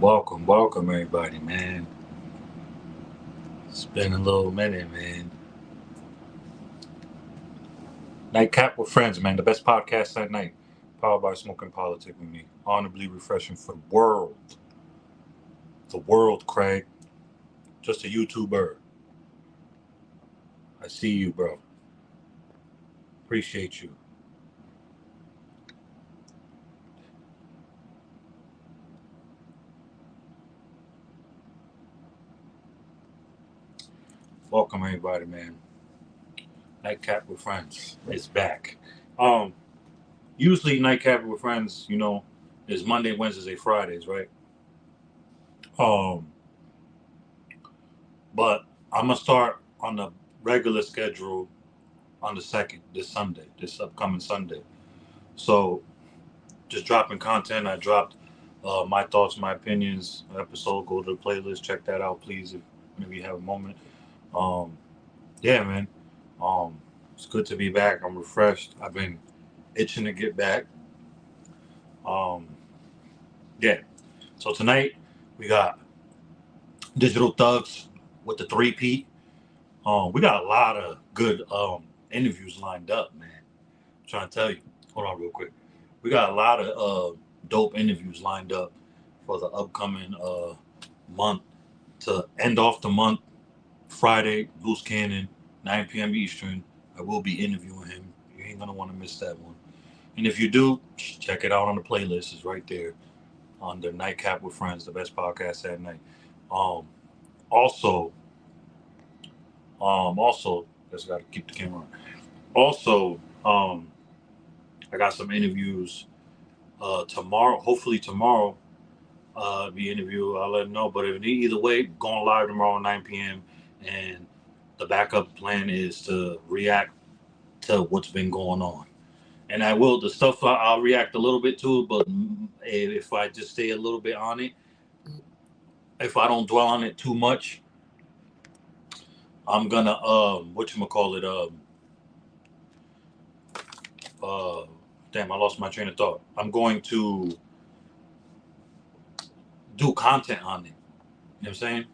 Welcome everybody, man. It's been a little minute, man. Nightcap with friends, man. The best podcast at night. Powered by Smoking Politics with me. Honorably refreshing for the world. The world, Craig. Just a YouTuber. I see you, bro. Appreciate you. Welcome everybody, man. Nightcap with friends is back. Um, Usually Nightcap with friends, is Monday, Wednesdays, Fridays, right? Um, but I'm gonna start on the regular schedule on the second, this upcoming Sunday. So just dropping content. I dropped my thoughts, my opinions episode. Go to the playlist, check that out, please, if whenever you have a moment. Um, yeah, man. Um, it's good to be back. I'm refreshed. I've been itching to get back. Um, yeah. So tonight we got Digital Thugs with the three-peat. We got a lot of good interviews lined up, man. I'm trying to tell you. Hold on real quick. We got a lot of dope interviews lined up for the upcoming month. To end off the month, Friday, Loose Cannon, 9 p.m. Eastern. I will be interviewing him. You ain't going to want to miss that one. And if you do, check it out on the playlist. It's right there on the Nightcap with Friends, the best podcast at night. Um, also, just got to keep the camera on. Also, I got some interviews tomorrow. Hopefully tomorrow, be interview. I'll let them know. But if either way, going live tomorrow at 9 p.m. And the backup plan is to react to what's been going on. And I will, the stuff I'll react a little bit to, but if I just stay a little bit on it, if I don't dwell on it too much, I'm gonna whatchamacallit, uh damn, I lost my train of thought. I'm going to do content on it. You know what I'm saying?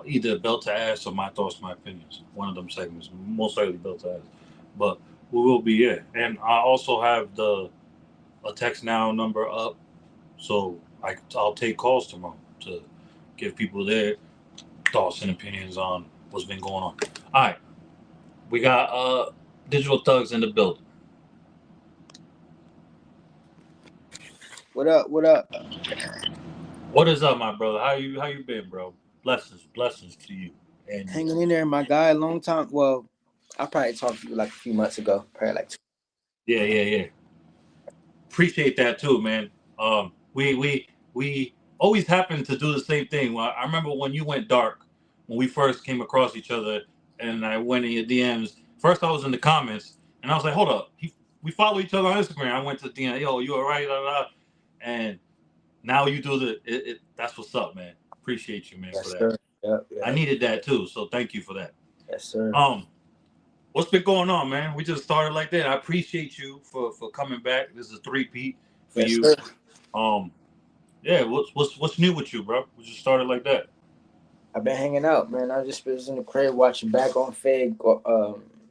Either belt to ass or my thoughts, my opinions. One of them segments, most likely belt to ass. But we will be it. And I also have a text now number up, so I'll take calls tomorrow to give people their thoughts and opinions on what's been going on. All right, we got Digital Thugs in the building. What up? What up? What is up, my brother? How you been, bro? Blessings to you. And Hanging in there, my guy. Long time. Well, I probably talked to you like a few months ago. Probably like two. yeah. Appreciate that too, man. We always happen to do the same thing. Well, I remember when you went dark, when we first came across each other, and I went in your DMs. First, I was in the comments, and I was like, "Hold up, we follow each other on Instagram." I went to the DM, "Yo, you alright?" And now you do that's what's up, man. Appreciate you, man, for Yes, that. sir. Yep. I Yep. needed that too, so thank you for that. Yes, sir. What's been going on, man? We just started like that. I appreciate you for coming back. This is a three-peat for Yes, you. sir. Um, yeah, what's new with you, bro? We just started like that. I've been hanging out, man. I just was in the crib watching Back on Fig.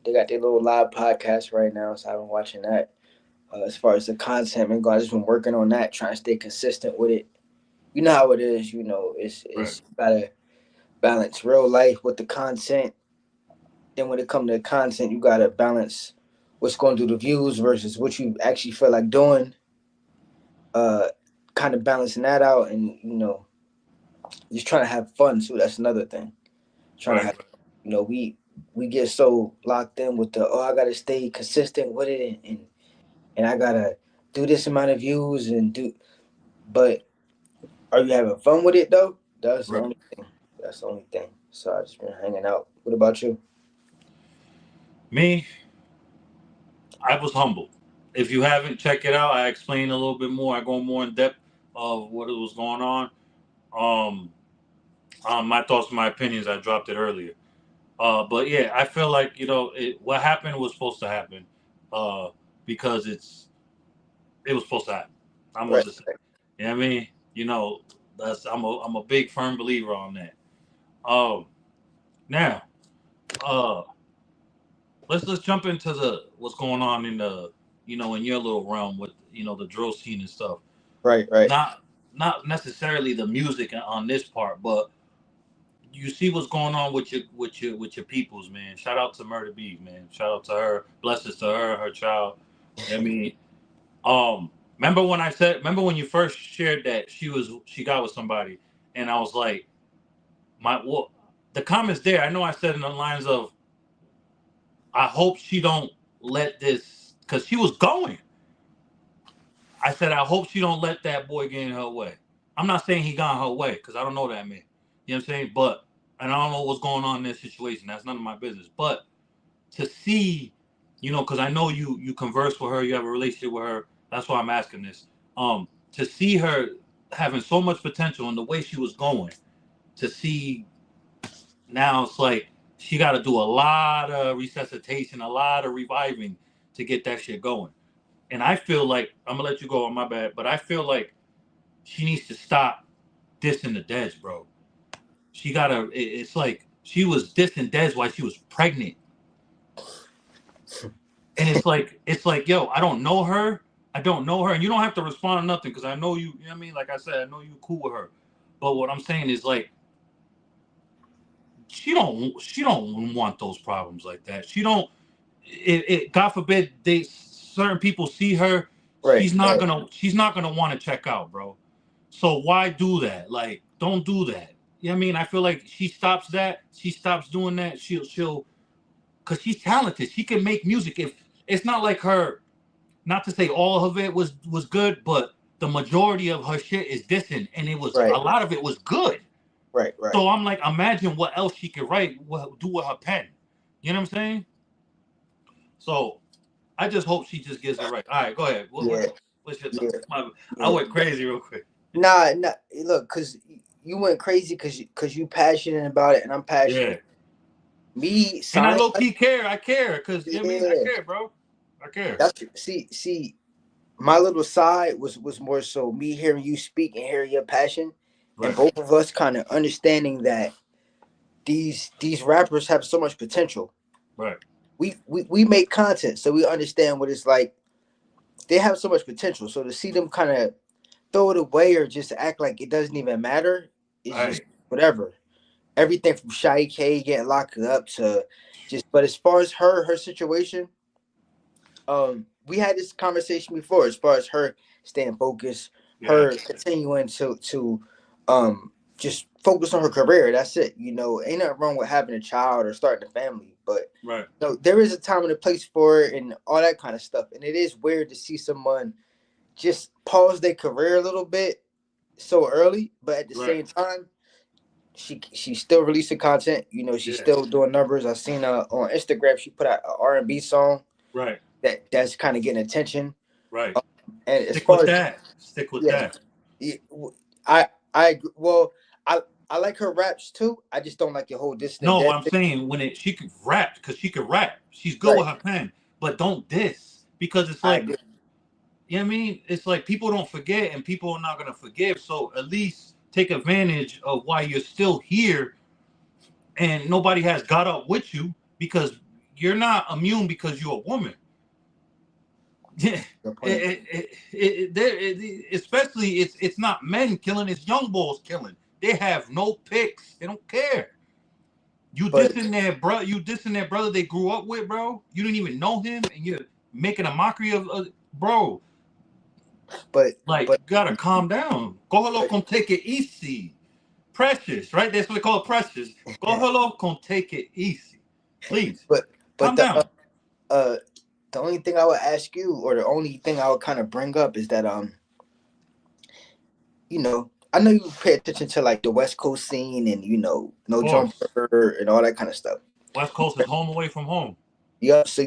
They got their little live podcast right now, so I've been watching that. As far as the content, man, I just been working on that, trying to stay consistent with it. You know how it is. You know, Right. it's gotta balance real life with the content. Then when it comes to content, you gotta balance what's going through the views versus what you actually feel like doing. Uh, Kind of balancing that out, and just trying to have fun too. That's another thing. Trying to Right. have, we get so locked in with the I gotta stay consistent with it, and I gotta do this amount of views and do. But are you having fun with it though? That's the Right. only thing. That's the only thing. So I just been hanging out. What about you? Me, I was humbled. If you haven't, check it out. I explain a little bit more. I go more in depth of what was going on. Um, my thoughts, my opinions. I dropped it earlier. But yeah, I feel like what happened was supposed to happen, uh, because it was supposed to happen. I'm gonna Right. just say, you know what I mean? You know, that's I'm a big firm believer on that. Um, now, uh, let's jump into the what's going on in the in your little realm with the drill scene and stuff. Right, right. Not necessarily the music on this part, but you see what's going on with your peoples, man. Shout out to Murda B, man. Shout out to her. Blessings to her, her child. I mean, remember when you first shared that she got with somebody, and I was like, the comments there. I know I said in the lines of, I hope she don't let this, because she was going. I said, I hope she don't let that boy get in her way. I'm not saying he got in her way because I don't know that man. You know what I'm saying? But and I don't know what's going on in this situation. That's none of my business. But to see, because I know you converse with her, you have a relationship with her. That's why I'm asking this. To see her having so much potential and the way she was going, to see now it's like she got to do a lot of resuscitation, a lot of reviving to get that shit going. And I feel like I'm gonna let you go on my bad, but I feel like she needs to stop dissing the Dez, bro. She gotta. It's like she was dissing Dez while she was pregnant, and it's like, yo, I don't know her. I don't know her, and you don't have to respond to nothing because I know you. You know what I mean? Like I said, I know you cool with her. But what I'm saying is like she don't want those problems like that. She don't. God forbid they certain people see her. Right, right. She's not gonna want to check out, bro. So why do that? Like, don't do that. You know what I mean? I feel like she stops that. She stops doing that. She'll, because she's talented. She can make music. If it's not like her, not to say all of it was good, but the majority of her shit is dissing, and a Right, lot of it was good. right, right. So I'm like, imagine what else she could write, do with her pen. You know what I'm saying? So I just hope she just gets it right. All right, go ahead. Yeah, What's your yeah, thoughts? I yeah. went crazy real quick. Nah, nah. Look, cause you went crazy cause you passionate about it, and I'm Yeah. passionate. Me, And I science. low key care. I care because you know what I mean. I Yeah, care, bro. I care. that's see. My little side was more so me hearing you speak and hearing your passion, and Right. both of us kind of understanding that these rappers have so much potential. Right. We make content, so we understand what it's like. They have so much potential. So to see them kind of throw it away or just act like it doesn't even matter is just Right. whatever. Everything from Shy K getting locked up to just. But as far as her situation, we had this conversation before. As far as her staying focused, Yeah. her continuing to just focus on her career. That's it. Ain't nothing wrong with having a child or starting a family, but Right. there is a time and a place for it and all that kind of stuff. And it is weird to see someone just pause their career a little bit so early, but at the Right. same time, she's still releasing content. She's Yeah. still doing numbers. I seen her on Instagram. She put out an R&B song Right. that's kind of getting attention. Right. Um, and as Stick far with as that. Stick with yeah, that. yeah, I agree. Well, I like her raps too. I just don't like your whole distant No, dead I'm thing. saying she could rap because she could rap. She's good Right. with her pen, but don't diss because it's I like, agree. you know what I mean? It's like people don't forget and people are not gonna forgive. So at least take advantage of why you're still here and nobody has got up with you because you're not immune because you're a woman. Yeah, Good point. especially it's not men killing, it's young bulls killing. They have no picks. They don't care. You But dissing their bro. You dissing their brother they grew up with, bro. You didn't even know him, and you're making a mockery of, bro. but Like, but you gotta calm down. Go hello, come take it easy. Precious, right? That's what they call it, precious. Go hello, come take it easy. Please, but but calm down. uh the only thing I would ask you, or the only thing I would kind of bring up, is that I know you pay attention to like the West Coast scene and Of No course, Jumper and all that kind of stuff. West Coast is home away from home. Yeah, so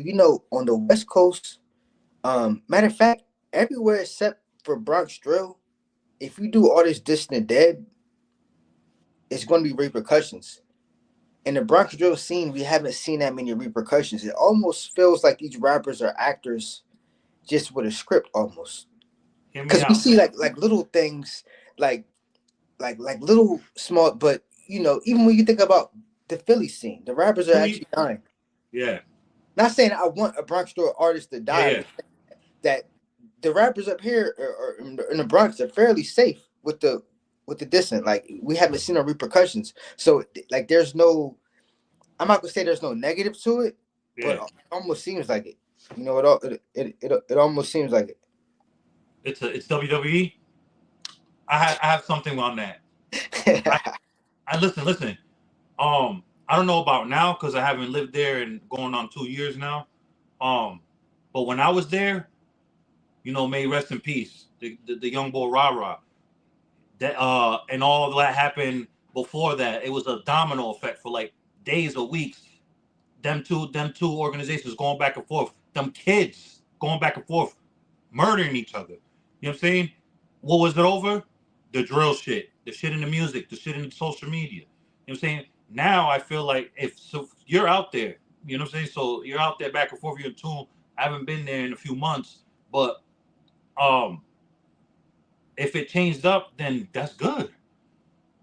on the West Coast, matter of fact, everywhere except for Bronx Drill, if you do all this distant dead, it's going to be repercussions. In the Bronx Drill scene, we haven't seen that many repercussions. It almost feels like these rappers are actors just with a script almost. Hear me Because we out. see like little things. like little small, but even when you think about the Philly scene, the rappers are Philly, actually dying. yeah, Not saying I want a Bronx store artist to yeah, die, yeah. but that the rappers up here or in the Bronx are fairly safe with the dissing. Like we haven't seen no repercussions. So like there's no. I'm not gonna say there's no negative to it, but Yeah. it almost seems like it. It almost seems like It's WWE. I have something on that. I it. I listen. I don't know about now because I haven't lived there in going on 2 years now. But when I was there, may rest in peace, the young boy Rah Rah. That and all that happened before that. It was a domino effect for like days or weeks. Them two organizations going back and forth. Them kids going back and forth, murdering each other. You know what I'm saying? What was it over? The drill shit, the shit in the music, the shit in social media. You know what I'm saying? Now I feel like if so you're out there, you know what I'm saying? So you're out there back and forth, you're in tune. I haven't been there in a few months, but um if it changed up, then that's good.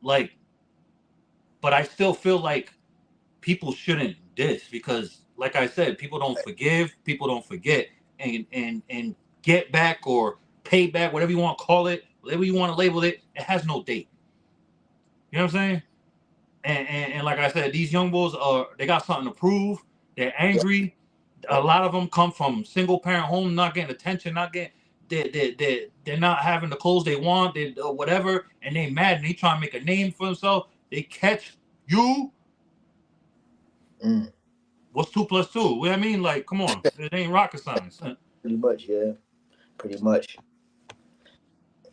Like, but I still feel like people shouldn't diss because, like I said, people don't forgive, people don't forget, and get back or pay back, whatever you want to call it, whatever you want to label it, it has no date. You know what I'm saying? And like I said, these young boys they got something to prove. They're angry. A lot of them come from single parent home, not getting attention, not getting. They're not having the clothes they want, or whatever, and they mad and they trying to make a name for themselves. They catch you. Mm, What's two plus two? What I mean, like, come on, it ain't rocket science. pretty much, yeah, pretty much.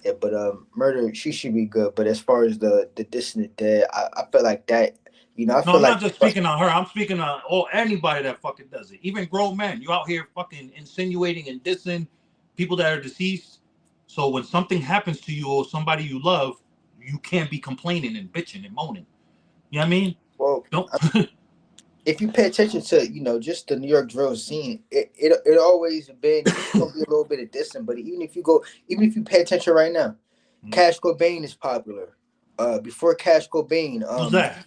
Yeah, but murder she should be good. But as far as the dissident dead, I feel like that. I No, feel I'm like not just speaking on her. I'm speaking on anybody that fucking does it. Even grown men. You out here fucking insinuating and dissing people that are deceased. So when something happens to you or somebody you love, you can't be complaining and bitching and moaning. You know what I mean? well, Don't. if you pay attention to just the New York drill scene, it always been gonna be a little bit of dissing. But even if you pay attention right now, Cash Cobain is popular. Before Cash Cobain, Who's that?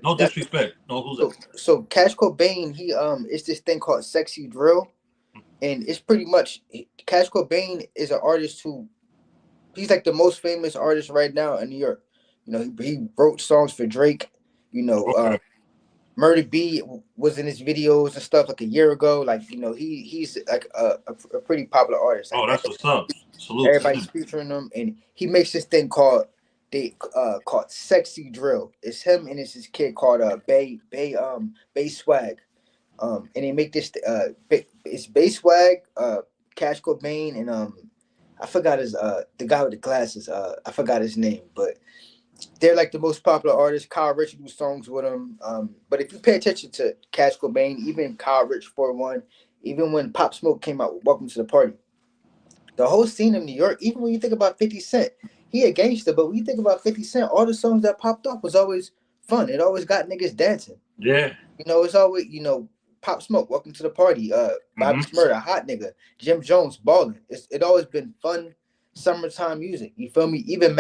No that's disrespect. No, who's that? so Cash Cobain, he it's this thing called sexy drill, and it's pretty much Cash Cobain is an artist who he's like the most famous artist right now in New York. He wrote songs for Drake. You know, Okay. Murda B was in his videos and stuff like a year ago. Like he's like a pretty popular artist. Oh, Like that's what's up. Salute to everybody's him. featuring him, and he makes this thing called Sexy Drill. It's him and it's his kid called Bay Swag. And they make this it's Bay Swag, Cash Cobain, and I forgot his the guy with the glasses. I forgot his name, but they're like the most popular artists. Kyle Rich do songs with them. But if you pay attention to Cash Cobain, even Kyle Rich 41, even when Pop Smoke came out with Welcome to the Party, the whole scene of New York, even when you think about 50 Cent, he a gangster, but when you think about 50 Cent, all the songs that popped off was always fun. It always got niggas dancing. Yeah. It's always, Pop Smoke, Welcome to the Party, Bobby Mm-hmm. Shmurda, Hot Nigga, Jim Jones, Ballin'. It always been fun summertime music. You feel me? Even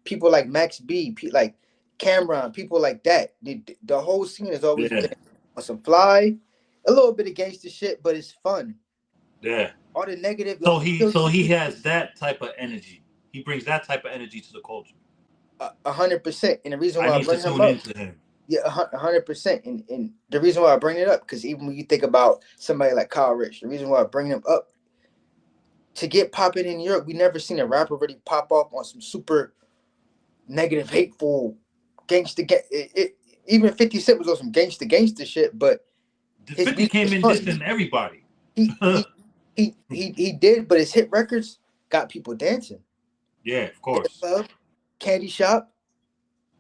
people like Max B, like Cameron, people like that. The whole scene has always Yeah. been on some fly, a little bit of gangster shit, but it's fun. Yeah. All the negative, So he has that type of energy. He brings that type of energy to the culture. 100%. And the reason I why I need to bring him tune up, into him. yeah, 100%. And the reason why I bring it up, because even when you think about somebody like Kyle Rich, the reason why I bring him up to get popping in New York, we never seen a rapper really pop off on some super negative, hateful, gangster. Even 50 Cent was on some gangster shit, but The his 50 music came was in fun. dissing everybody. He he he did, but his hit records got people dancing Yeah, of in the course. club, candy shop.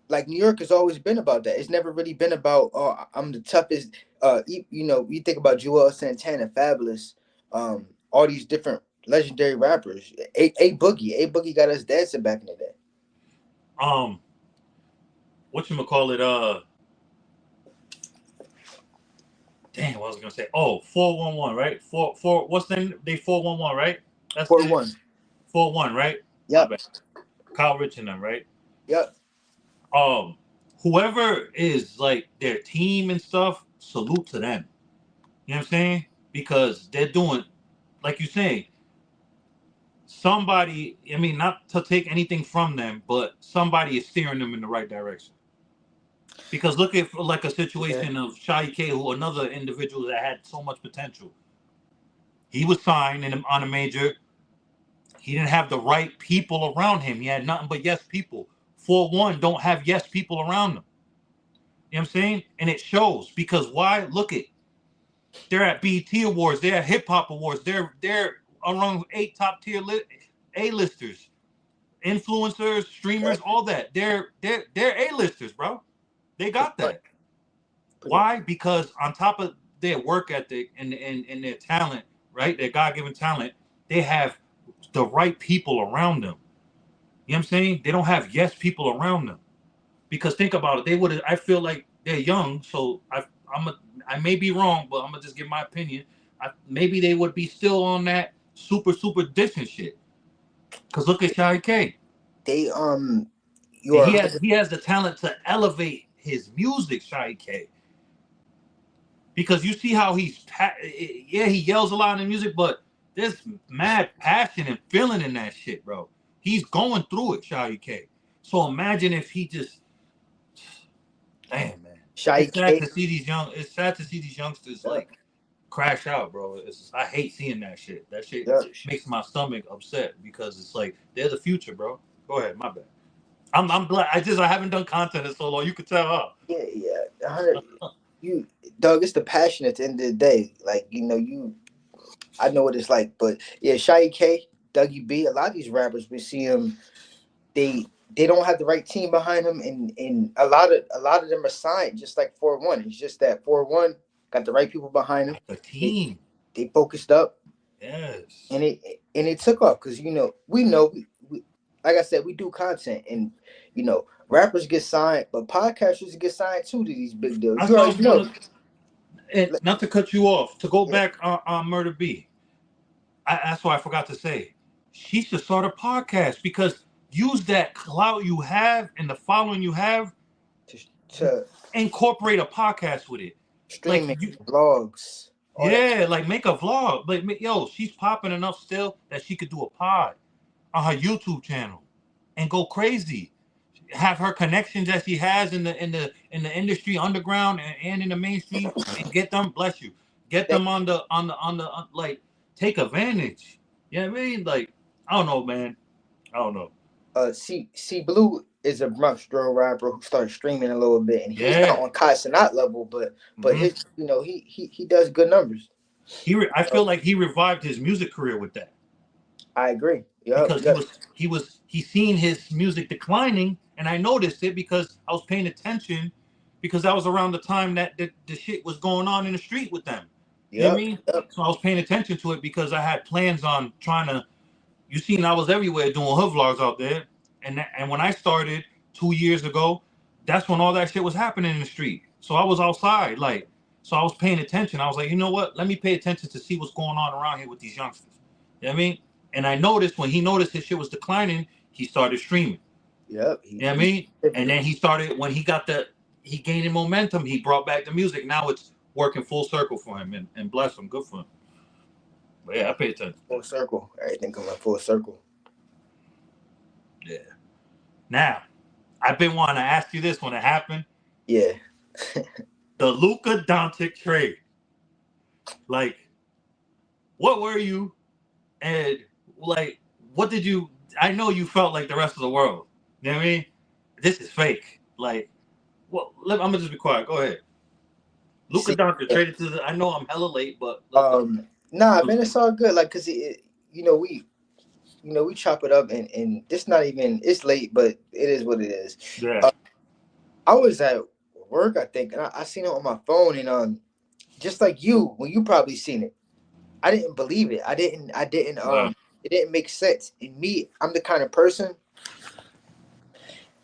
Like New York has always been about that. It's never really been about I'm the toughest. You think about Joel Santana, Fabulous, all these different legendary rappers. A Boogie got us dancing back in the day. Um, what you call it? Damn, what was I gonna say? Oh, 411, right? What's the name? They 411, right? That's For the one, 4-1, right? My yep. bad. Kyle Rich and them, right? Yep. Um, Whoever is like their team and stuff, salute to them. You know what I'm saying? Because they're doing, like you're saying, somebody. I mean, not to take anything from them, but somebody is steering them in the right direction. Because look at like a Yeah. situation of Shai K, who another individual that had so much potential. He was signed on a major. He didn't have the right people around him. He had nothing but yes people. 4-1 don't have yes people around them. You know what I'm saying? And it shows because why? Look at they're at BET Awards, they're at Hip Hop Awards, they're around 8 top tier A-listers, influencers, streamers, Yep. all that. They're A-listers, bro. They Pretty got much. that. Pretty Why? Because on top of their work ethic and their talent, right? Their God-given talent, they have the right people around them. You know what I'm saying? They don't have yes people around them. Because think about it, they would. I feel like they're young, so I may be wrong, but I'm gonna just give my opinion. Maybe they would be still on that super distant shit. Cause look at Shy K. They you And are he has the talent to elevate his music, Shy K. Because you see how yeah, he yells a lot in the music, but there's mad passion and feeling in that shit, bro. He's going through it, Shy K. So imagine if he just, damn man, Shy it's sad K. to see these young. It's sad to see these youngsters Yep. like crash out, bro. I hate seeing that shit. That shit Yep. makes my stomach upset because it's like they're the future, bro. Go ahead, my bad. I'm glad. I haven't done content in so long. You could tell, huh? Yeah, yeah. 100. You, Doug, it's the passion at the end of the day. Like, I know what it's like, but yeah, Shy K, Dougie B, a lot of these rappers we see them, they don't have the right team behind them, and a lot of them are signed just like 4-1. It's just that 4-1 got the right people behind them. The They team, they focused up, yes. and it took off because we like I said, we do content, and rappers get signed, but podcasters get signed too to these big deals. I You saw already know. one. And not to cut you off, to go Yeah, back on Murder B. That's why I forgot to say. She should start a podcast because use that clout you have and the following you have, to, to incorporate a podcast with it. Like streaming, you, vlogs, all that. yeah, like make a vlog. Like yo, she's popping enough still that she could do a pod on her YouTube channel and go crazy. Have her connections that she has in the industry underground and in the mainstream and get them. Bless you. Get Thank them on like take advantage. You know what I mean? Like I don't know, man. I don't know. C Blue is a Bronx drill rapper who started streaming a little bit, and he's not Yeah. on Kai Cenat level, but hmm his he does good numbers. I Uh, feel like he revived his music career with that. I agree. Yep, Because yep, he seen his music declining, and I noticed it because I was paying attention because that was around the time that the shit was going on in the street with them. You know what I yep, mean? yep. So I was paying attention to it because I had plans on trying to. You seen I was everywhere doing hood vlogs out there, and when I started 2 years ago, that's when all that shit was happening in the street. So I was outside, like, so I was paying attention. I was like, you know what? Let me pay attention to see what's going on around here with these youngsters. You know what I mean? And I noticed when he noticed his shit was declining, he started streaming. Yep. You know what I mean? And then he started when he gained momentum, he brought back the music. Now it's working full circle for him and bless him, good for him. But yeah, I pay attention to Full that. circle. Everything coming full circle. Yeah. Now, I've been wanting to ask you this when it happened. Yeah. The Luka Doncic trade. Like, what were you and like what did you I know you felt like the rest of the world. You know what I mean? This is fake. Like, well, I'm gonna just be quiet. Go ahead. Luka See, Doncic traded to the. I know I'm hella late, but let's nah, man, it's all good. Like, cause we chop it up, and it's not even it's late, but it is what it is. yeah. Uh, I was at work, I think, and I seen it on my phone, and just like you, when you probably seen it, I didn't believe it. I didn't. Wow. It didn't make sense. And me, I'm the kind of person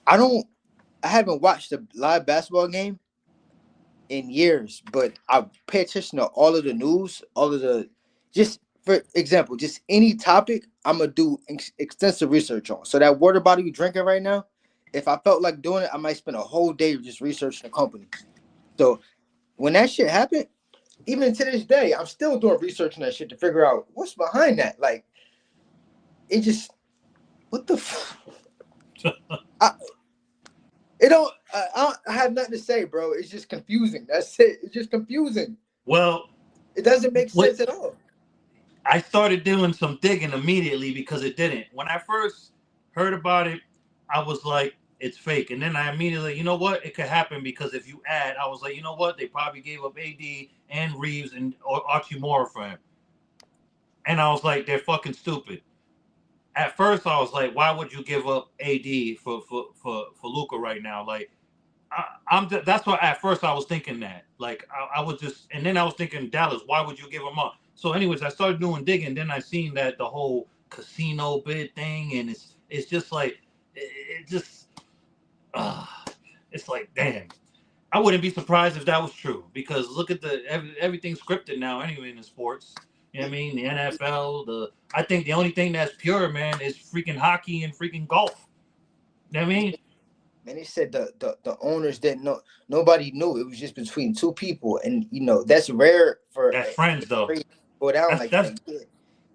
I don't. I haven't watched a live basketball game in years, but I pay attention to all of the news, all of the just for example, just any topic, I'm gonna do extensive research on. So that water bottle you drinking right now, if I felt like doing it, I might spend a whole day just researching the company. So when that shit happened, even to this day, I'm still doing research on that shit to figure out what's behind that. Like it just what the. I, it don't. I have nothing to say, bro. It's just confusing. That's it. It's just confusing. Well, It doesn't make what sense at all. I started doing some digging immediately because it didn't. When I first heard about it, I was like, it's fake. And then I immediately, you know what? It could happen because if you add, I was like, you know what? They probably gave up AD and Reeves and or Archie Moore for him. And I was like, they're fucking stupid. At first, I was like, why would you give up AD for Luka right now? Like, that's why at first I was thinking that. Like I was just, and then I was thinking Dallas. Why would you give them up? So, anyways, I started doing digging. Then I seen that the whole casino bid thing, and it's just like it just uh, it's like damn. I wouldn't be surprised if that was true because look at everything's scripted now anyway in the sports. You know what I mean? The NFL. I think the only thing that's pure, man, is freaking hockey and freaking golf. You know what I mean? Man, they said the owners didn't know. Nobody knew. It was just between two people, and that's rare for That's friends a though. trade to go down That's like that's that. Yeah.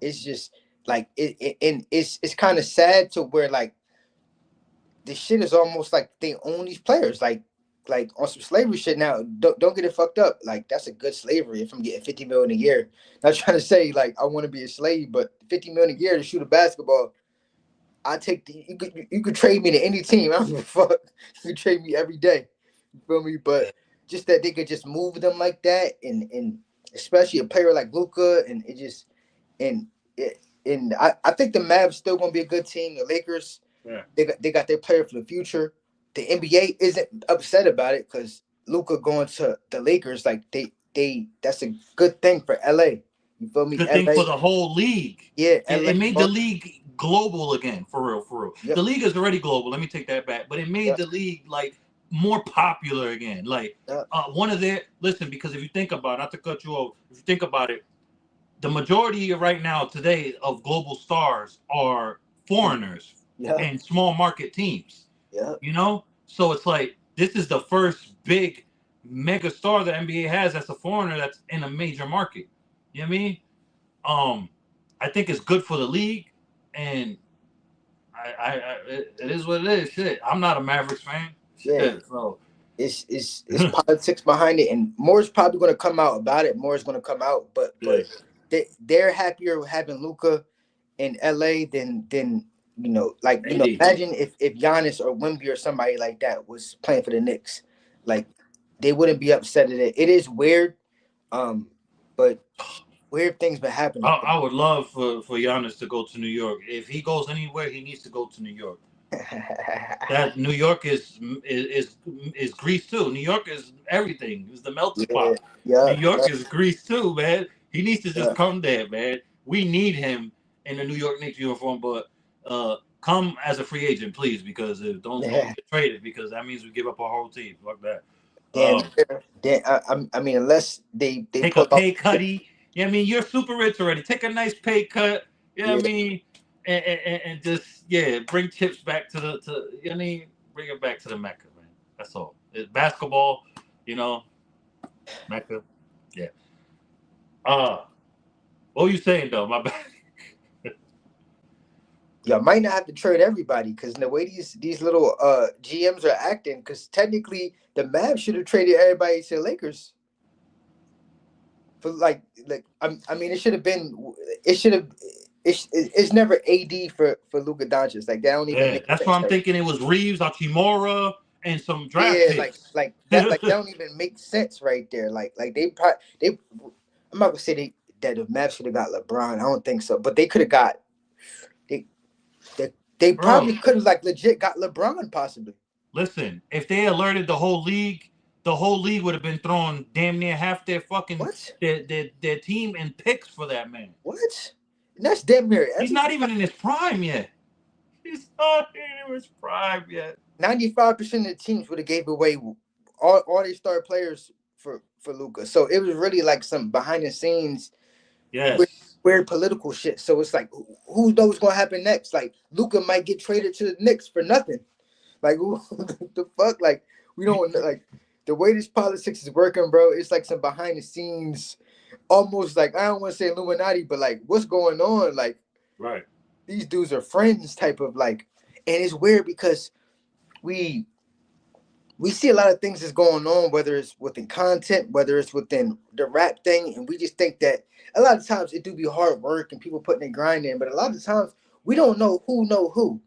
It's just like and it's kind of sad to where like this shit is almost like they own these players, like on some slavery shit. Now, don't get it fucked up. Like that's a good slavery if I'm getting 50 million a year. Not trying to say like I want to be a slave, but 50 million a year to shoot a basketball. I take you could trade me to any team. I don't give a fuck. You could trade me every day. You feel me? But just that they could just move them like that, and especially a player like Luka, and it just and it, and I think the Mavs still gonna be a good team. The Lakers, yeah. they got their player for the future. The NBA isn't upset about it because Luka going to the Lakers, like they that's a good thing for LA. You feel me? Good thing LA, for the whole league. yeah, It LA. made the league global again, for real, for real. The Yep, league is already global. Let me take that back, but it made yep, the league like more popular again. Like yep. one of their listen, because if you think about it, not to cut you off, if you think about it, the majority right now today of global stars are foreigners Yep, and small market teams. yep. You know, so it's like this is the first big mega star the NBA has that's a foreigner that's in a major market. You know what I mean? Um, I think it's good for the league, and it is what it is. Shit, I'm not a Mavericks fan. Yeah, Shit, so it's politics behind it, and more is probably going to come out about it. More is going to come out, yeah, but they're happier having Luca in LA than like AD. imagine if Giannis or Wemby or somebody like that was playing for the Knicks, like they wouldn't be upset at it. It is weird, um, but weird things been happening. I would love for Giannis to go to New York. If he goes anywhere, he needs to go to New York. That New York is Greece too. New York is everything. It's the melting Yeah, pot. New yeah, York is Greece too, man. He needs to just yeah, come there, man. We need him in the New York Knicks uniform, but come as a free agent, please, because don't yeah. get traded because that means we give up our whole team. Fuck that. Damn, Um, damn. I mean, unless they take a pull out. pay cutty. You know what I mean? You're super rich already. Take a nice pay cut. You know what I Yeah, mean? And just bring chips back to the you know what I mean? Bring it back to the Mecca, man. That's all. It's basketball, you know, Mecca. Yeah. Uh what were you saying though? My bad. y'all might not have to trade everybody because the way these little GMs are acting, because technically the Mavs should have traded everybody to the Lakers for I mean it should have it's never AD for Luka Doncic, like that don't even Yeah, make that's why sense. I'm Right? thinking it was Reeves, Achimura, and some draft Yeah, picks. like that don't even make sense right there. Like they I'm not gonna say that the Mavs should have got LeBron. I don't think so, but they could have got they they Bro, probably could have like legit got LeBron possibly. listen, if they alerted the whole league would have been throwing damn near half their fucking What? their team in picks for that man. What? And that's damn near He's every not even in his prime yet. He's not in his prime yet. 95% of the teams would have gave away all their star players for Luca. So it was really like some behind the scenes, which Yes. weird political shit. So it's like, who knows what's gonna happen next? Like Luka might get traded to the Knicks for nothing. Like who the fuck? Like we don't like the way this politics is working, bro. It's like some behind the scenes, almost like I don't want to say Illuminati, but like what's going on? Like Right. these dudes are friends, type of like, and it's weird because we we see a lot of things that's going on, whether it's within content, whether it's within the rap thing, and we just think that a lot of times it do be hard work and people putting their grind in, but a lot of times we don't know who.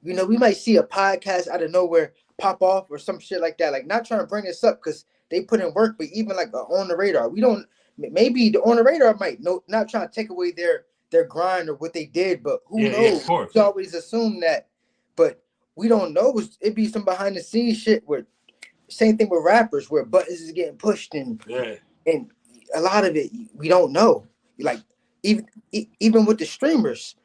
You know, we might see a podcast out of nowhere pop off or some shit like that. Like, not trying to bring this up because they put in work, but even like on the radar, we don't. Maybe the on the radar might know, not trying to take away their grind or what they did, but who Yeah, yeah, of knows? We course. always assume that, but we don't know. It be some behind the scenes shit where same thing with rappers where buttons is getting pushed Yeah. and a lot of it we don't know. Like even with the streamers,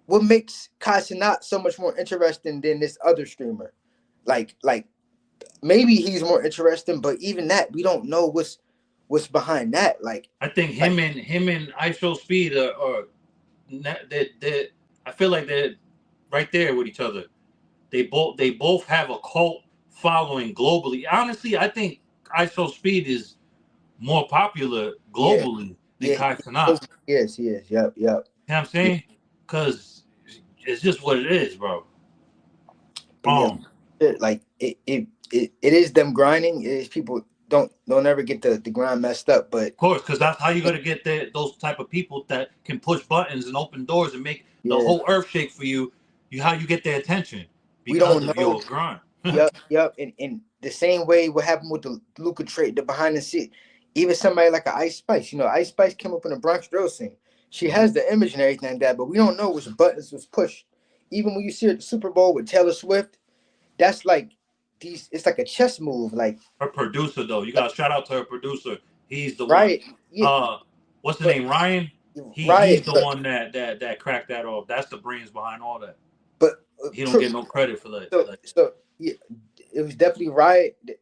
what makes Kai Cenat so much more interesting than this other streamer? Like maybe he's more interesting, but even that we don't know what's behind that. I think Like him and ISO Speed are they I feel like they're right there with each other. They both have a cult following globally. Honestly, I think ISO Speed is more popular yeah, globally than yeah, Kai Cenat. yes, he is. Yep, yep. You know what I'm Yeah. saying? Because it's just what it is, bro. And then Um, like it is them grinding. It is people don't ever get the grind messed up, but of course, because that's how you got to get those type of people that can push buttons and open doors and make the yeah, whole earth shake for you. How you get their attention we because don't of know. your grind. Yep, yep. And the same way what happened with the Luka trade, the behind the scene. Even somebody like a Ice Spice, Ice Spice came up in the Bronx drill scene. She Mhm. has the image and everything like that, but we don't know which buttons was pushed. Even when you see her at the Super Bowl with Taylor Swift, that's like these. It's like a chess move, Her producer, though, you got to shout out to her producer. He's the one. right? Yeah, Uh, what's the but name? Ryan. He's right, the one that cracked that off. That's the brains behind all that. but He don't true. get no credit for that. So Like, so yeah, it was definitely Riot that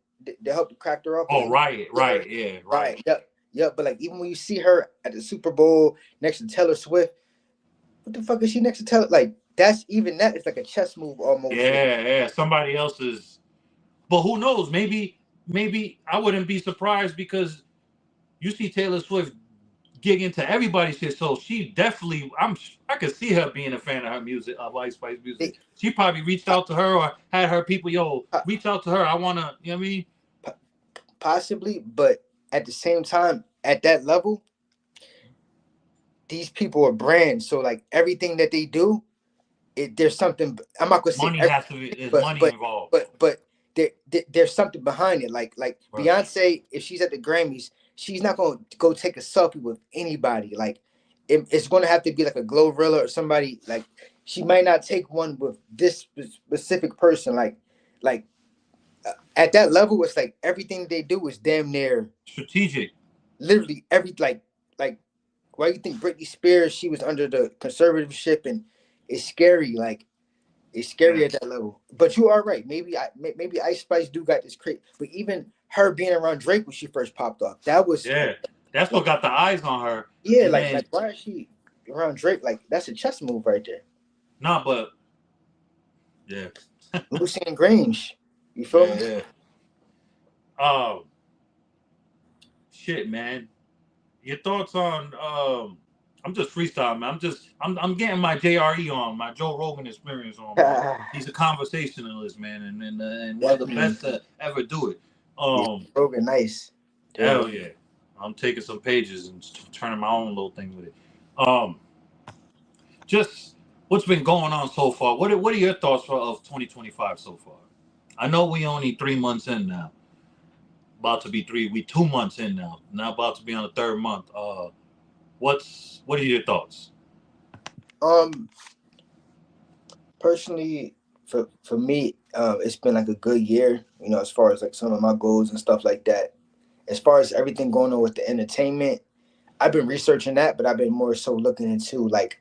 helped crack her up, but oh, even right, her, right, yeah, right. right, yep, yep. But like even when you see her at the Super Bowl next to Taylor Swift, what the fuck is she next to Taylor? Like that's even that is like a chess move almost. Yeah, yeah. Somebody else's, but who knows? Maybe I wouldn't be surprised because you see Taylor Swift gig into everybody's shit. So she definitely, I could see her being a fan of her music, of Ice Spice music. They, She probably reached po- out to her or had her people, yo, po- reach out to her. I wanna, you know what I mean? possibly, but at the same time, at that level, these people are brands. So like everything that they do, there's something. I'm not gonna say Money has to be. everything, There's but money but involved, but there's something behind it. Like right? Beyonce, if she's at the Grammys, she's not gonna go take a selfie with anybody. Like it's gonna have to be like a Glorilla or somebody. Like she might not take one with this specific person. Like at that level, it's like everything they do is damn near Strategic. literally every like why you think Britney Spears she was under the conservatorship and it's scary. Like it's Yeah, scary at that level. But you are right. Maybe Ice Spice do got this crate. But even her being around Drake when she first popped off, that was yeah. That's like what got the eyes on her. yeah, And then, why is she around Drake? Like that's a chess move right there. nah, but yeah, Lucy and Grange. You feel yeah, me? yeah. Oh shit, man. Your thoughts on? I'm just freestyling, man. I'm getting my JRE on, my Joe Rogan experience on, man. He's a conversationalist, man, and one of the Definitely. best to ever do it. Yeah, Um, Rogan, nice. Joe hell yeah. I'm taking some pages and turning my own little thing with it. Um, just what's been going on so far? What are your thoughts of 2025 so far? I know we only 3 months in now. About to be we 2 months in now. Now about to be on the third month. What are your thoughts? Um, personally, for me, it's been like a good year. As far as like some of my goals and stuff like that. As far as everything going on with the entertainment, I've been researching that, but I've been more so looking into like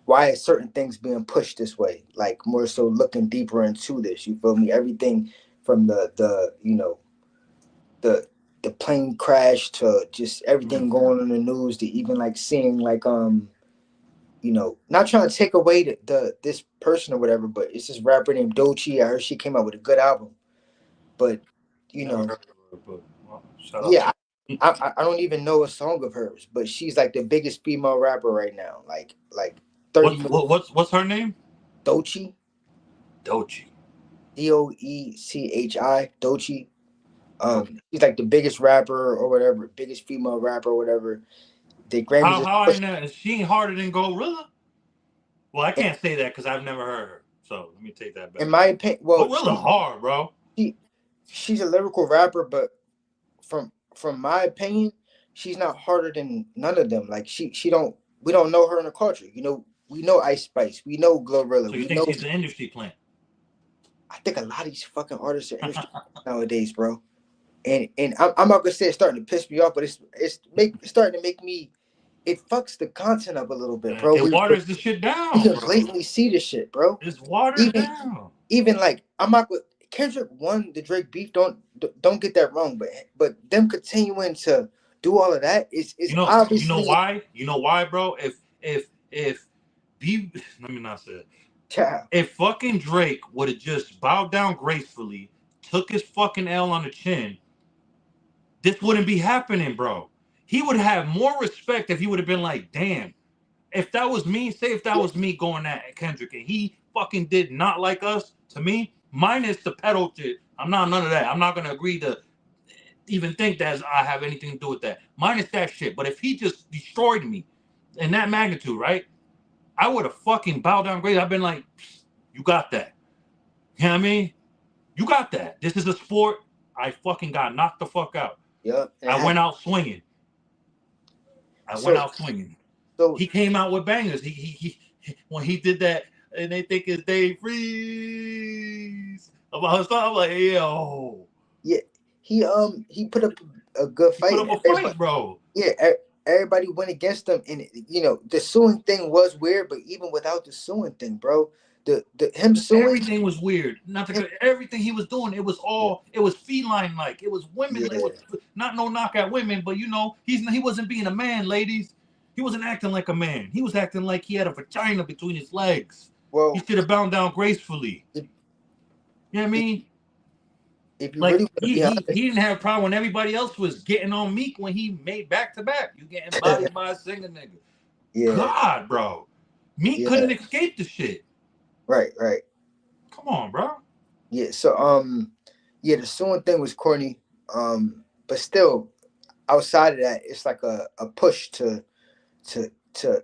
why is certain things being pushed this way? Like more so looking deeper into this. You feel me? Everything from the the plane crash to just Mm. everything going on in the news to even like seeing like not trying to take away the this person or whatever, but it's this rapper named Dochi. I heard she came out with a good album, but you Never know, heard of her, but well, shout out yeah, to her. I don't even know a song of hers, but she's like the biggest female rapper right now. Like 30 What's million. what's her name? Dochi, Dochi. Doechi, Dochi. Okay. She's like the biggest rapper or whatever, biggest female rapper or whatever. The Grammys How just how I pushed. know she ain't harder than Gorilla? Well, I can't say that because I've never heard her. So let me take that In back. my opinion, well, Gorilla hard, bro. she she's a lyrical rapper, but from my opinion, she's not harder than none of them. Like she don't we don't know her in the culture. We know Ice Spice, we know Glorilla, So you we think know. she's an industry plant? I think a lot of these fucking artists are industry nowadays, bro. And I'm not gonna say it's starting to piss me off, but it's starting to make me. It fucks the content up a little bit, bro. It waters the shit We down, can bro. blatantly see this shit, bro. It's watered Even down. even like I'm not with Kendrick won the Drake beef. Don't get that wrong, but them continuing to do all of that is You know obviously why? You know why, bro? If be let me not say it. child. If fucking Drake would have just bowed down gracefully, took his fucking L on the chin, this wouldn't be happening, bro. He would have more respect if he would have been like, damn, if that was me, say if that Yeah, was me going at Kendrick and he fucking did not like us, to me, minus the pedal shit, I'm not none of that. I'm not gonna agree to even think that I have anything to do with that. Minus that shit. But if he just destroyed me in that magnitude, right? I would have fucking bowed down great. I've been like, you got that. You know what I mean? You got that. This is a sport. I fucking got knocked the fuck out. yeah. And it I went happened. out swinging. I went So out swinging. so He came out with bangers. He when he did that, and they think it's Dave Freeze about his stuff. I'm like, yo, yeah, he put up a good he put fight. up And a everybody, fight, bro. yeah, everybody went against him, and the suing thing was weird, but even without the suing thing, bro, the him suing. Everything was weird. Not Him, to, everything he was doing, yeah, it was feline like. It was women. It yeah. was not no knock at women, but he wasn't being a man, ladies. He wasn't acting like a man. He was acting like he had a vagina between his legs. He Well, should have bound down gracefully. if, You know what I if mean? if you Like really want to be he didn't have a problem when everybody else was getting on Meek when he made back to back. You getting honest, bodied by a singer nigga. yeah, God, bro. Meek yeah, couldn't escape the shit. right, Come on, bro. yeah. So yeah, the suing thing was corny, but still, outside of that, it's like a push to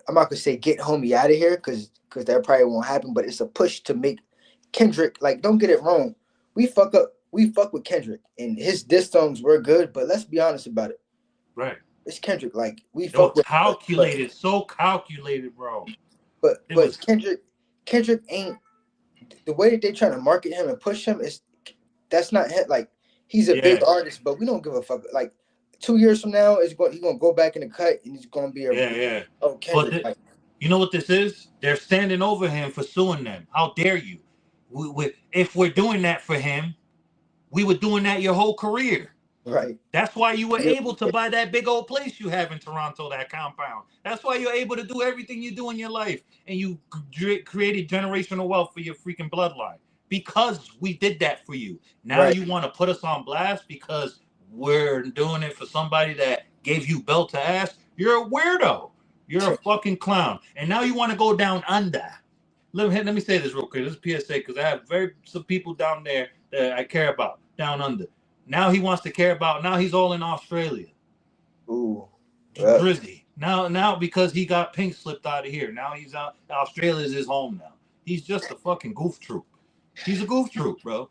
I'm not gonna say get homie out of here because that probably won't happen, but it's a push to make Kendrick, like, don't get it wrong, we fuck with Kendrick and his diss songs were good, but let's be honest about it. Right. It's Kendrick, like we They were fuck with him, calculated, so calculated, bro. It but was Kendrick ain't the way that they trying to market him and push him is that's not him. Like he's a big yeah, artist, but we don't give a fuck. Like 2 years from now, he's gonna go back in the cut and he's gonna be a yeah. oh But Kendrick. Like you know what this is? They're standing over him for suing them. How dare you? If we're doing that for him, we were doing that your whole career. right. That's why you were Yeah, able to buy that big old place you have in Toronto, that compound. That's why you're able to do everything you do in your life. And you created generational wealth for your freaking bloodline because we did that for you. Now right. you want to put us on blast because we're doing it for somebody that gave you belt to ass? You're a weirdo. You're a fucking clown. And now you want to go down under. Let me say this real quick. This is PSA because I have some people down there that I care about down under. Now he wants to care about. Now he's all in Australia. Ooh. Yeah. Drizzy. Now because he got pink slipped out of here. Now he's out. Australia's his home now. He's just a fucking goof troop. He's a goof troop, bro.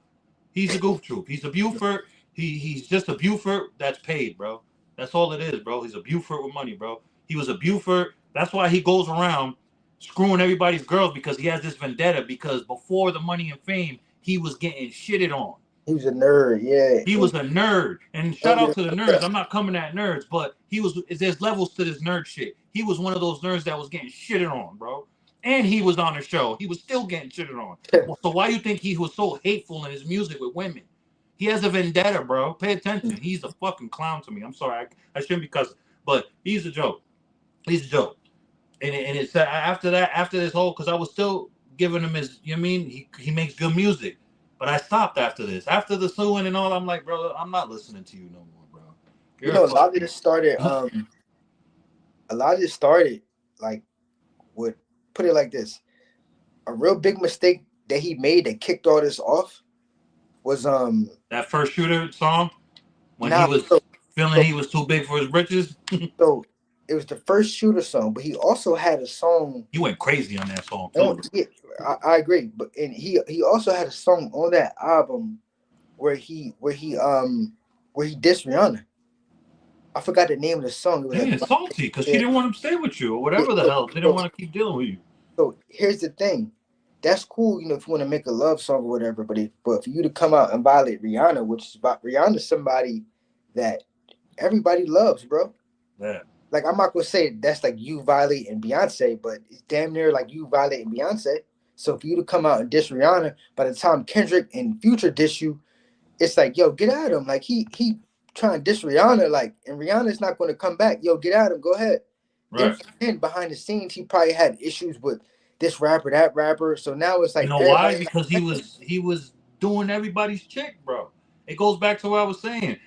He's a goof troop. He's a Buford. He's just a Buford that's paid, bro. That's all it is, bro. He's a Buford with money, bro. He was a Buford. That's why he goes around screwing everybody's girls because he has this vendetta. Because before the money and fame, he was getting shitted on. He was a nerd, yeah. He was a nerd. And shout And out to the nerds. I'm not coming at nerds, but there's levels to this nerd shit. He was one of those nerds that was getting shitted on, bro. And he was on the show. He was still getting shitted on. Well, so why you think he was so hateful in his music with women? He has a vendetta, bro. Pay attention. He's a fucking clown to me. I'm sorry, I shouldn't be cussing, but he's a joke. He's a joke. And it's after that, after this whole, because I was still giving him his, you know what I mean? He makes good music, but I stopped after this. After the suing and all, I'm like, bro, I'm not listening to you no more, bro. You You're a know, a lot of fucking. this started. A lot of this started like with put it like this. A real big mistake that he made that kicked all this off was That first shooter song when he now was so feeling so he was too big for his britches. so it was the first shooter song, but he also had a song He went crazy on that song on too. yeah, I agree. But and he also had a song on that album where he dissed Rihanna. I forgot the name of the song. It was like Yeah, salty because she yeah, didn't want him to stay with you or yeah. whatever the hell. They didn't want to keep dealing with you. So here's the thing. That's cool, if you want to make a love song or whatever, but for you to come out and violate Rihanna, which is about Rihanna's somebody that everybody loves, bro. Yeah, Like I'm not gonna say that's like you violating Beyonce, but it's damn near like you violating Beyonce. So for you to come out and diss Rihanna, by the time Kendrick and Future diss you, it's like, yo, get at him. Like he trying to diss Rihanna, like, and Rihanna's not gonna come back. Yo, get at him, go ahead. right. Then behind the scenes, he probably had issues with this rapper, that rapper. So now it's You like know why? everybody Because he was doing everybody's chick, bro. It goes back to what I was saying.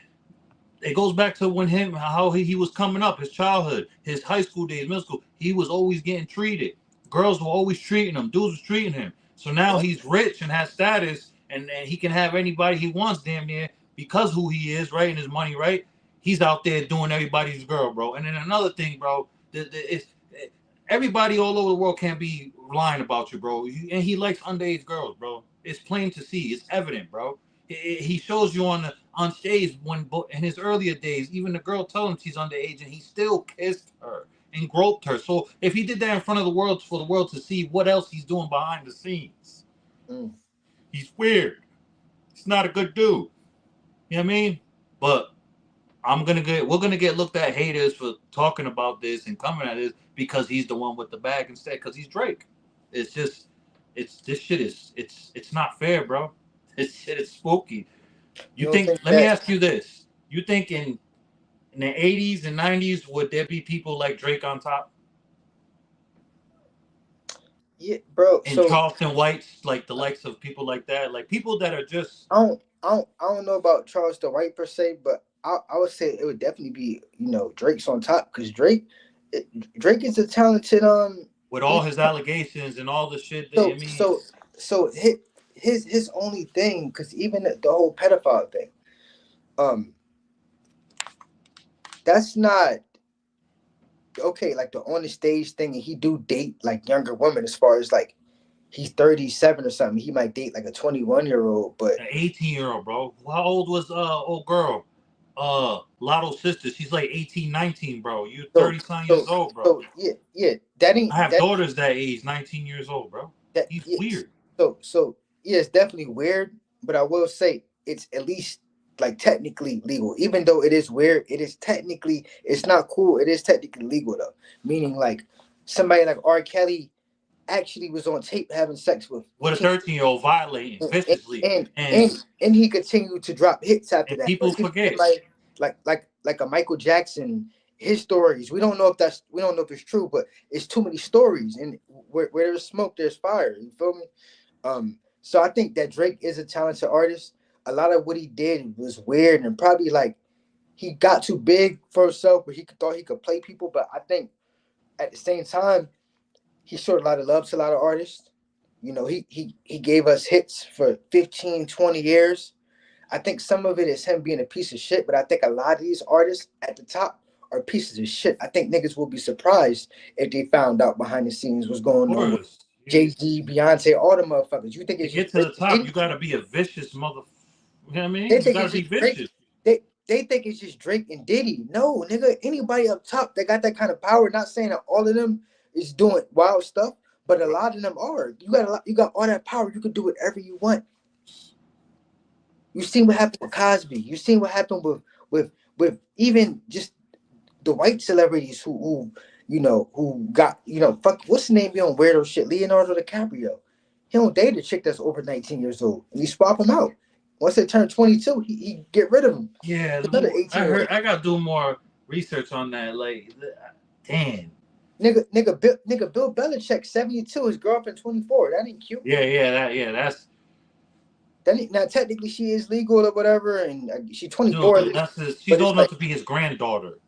It goes back to when him how he was coming up, his childhood, his high school days, middle school. He was always getting treated. Girls were always treating him. Dudes was treating him. So now yeah, he's rich and has status, and he can have anybody he wants, damn near, because who he is, right, and his money, right. He's out there doing everybody's girl, bro. And then another thing, bro, it's everybody all over the world can't be lying about you, bro. And he likes underage girls, bro. It's plain to see. It's evident, bro. He shows you on stage when in his earlier days, even the girl telling him she's underage, and he still kissed her and groped her. So if he did that in front of the world for the world to see, what else he's doing behind the scenes? mm, He's weird. He's not a good dude. You know what I mean? But we're gonna get looked at haters for talking about this and coming at this because he's the one with the bag instead because he's Drake. It's just it's this shit is it's not fair, bro. This shit is spooky. you You don't think? think Let me that? ask you this: you think in the '80s and '90s would there be people like Drake on top Yeah, bro. and So Charleston White's like the likes of people like that, like people that are just I don't know about Charles the White per se, but I would say it would definitely be Drake's on top because Drake is a talented with he all his allegations and all the shit that I so mean, so so his only thing because even the whole pedophile thing um that's not okay, like the on the stage thing, and he do date like younger women as far as like he's 37 or something. He might date like a 21-year-old, but an 18-year-old, bro. How old was old girl? Lotto's sister. She's like 18, 19, bro. You so 30 some years so old, bro. yeah, that I ain't have that daughters that age, 19 years old, bro. that He's yeah, weird. yeah, it's definitely weird, but I will say it's at least like technically legal. Even though it is weird, it's not cool. It is technically legal though. Meaning like somebody like R. Kelly actually was on tape having sex with With a teen 13-year-old violating and viciously. and And and, and he continued to drop hits after and that. But people even forget. somebody like a Michael Jackson, his stories, we don't know if it's true, but it's too many stories. And where there's smoke, there's fire. You feel me? So I think that Drake is a talented artist. A lot of what he did was weird and probably like he got too big for himself, but he thought he could play people. But I think at the same time, he showed a lot of love to a lot of artists. He gave us hits for 15, 20 years. I think some of it is him being a piece of shit, but I think a lot of these artists at the top are pieces of shit. I think niggas will be surprised if they found out behind the scenes what's Of going on with course. Jay Z, Beyonce, all the motherfuckers. You think To it's just get to Drake the and top, Diddy? you gotta be a vicious mother. You know what I They mean? You think gotta it's be just Drake. vicious. They think it's just Drake and Diddy. No, nigga, anybody up top that got that kind of power. Not saying that all of them is doing wild stuff, but a Right. lot of them are. You got all that power. You can do whatever you want. You seen what happened with Cosby. You seen what happened with even just the white celebrities who got fuck what's the name be on weirdo shit? Leonardo DiCaprio. He don't date a chick that's over 19 years old, and he swap him out. Once they turn 22, he get rid of him. Yeah, Another I 18-year heard. old I gotta do more research on that. Damn. nigga. Bill Belichick 72. His girlfriend 24. That ain't cute. That's That ain't, now technically she is legal or whatever, and she dude. 24. That's his. She's But it's old enough like to be his granddaughter.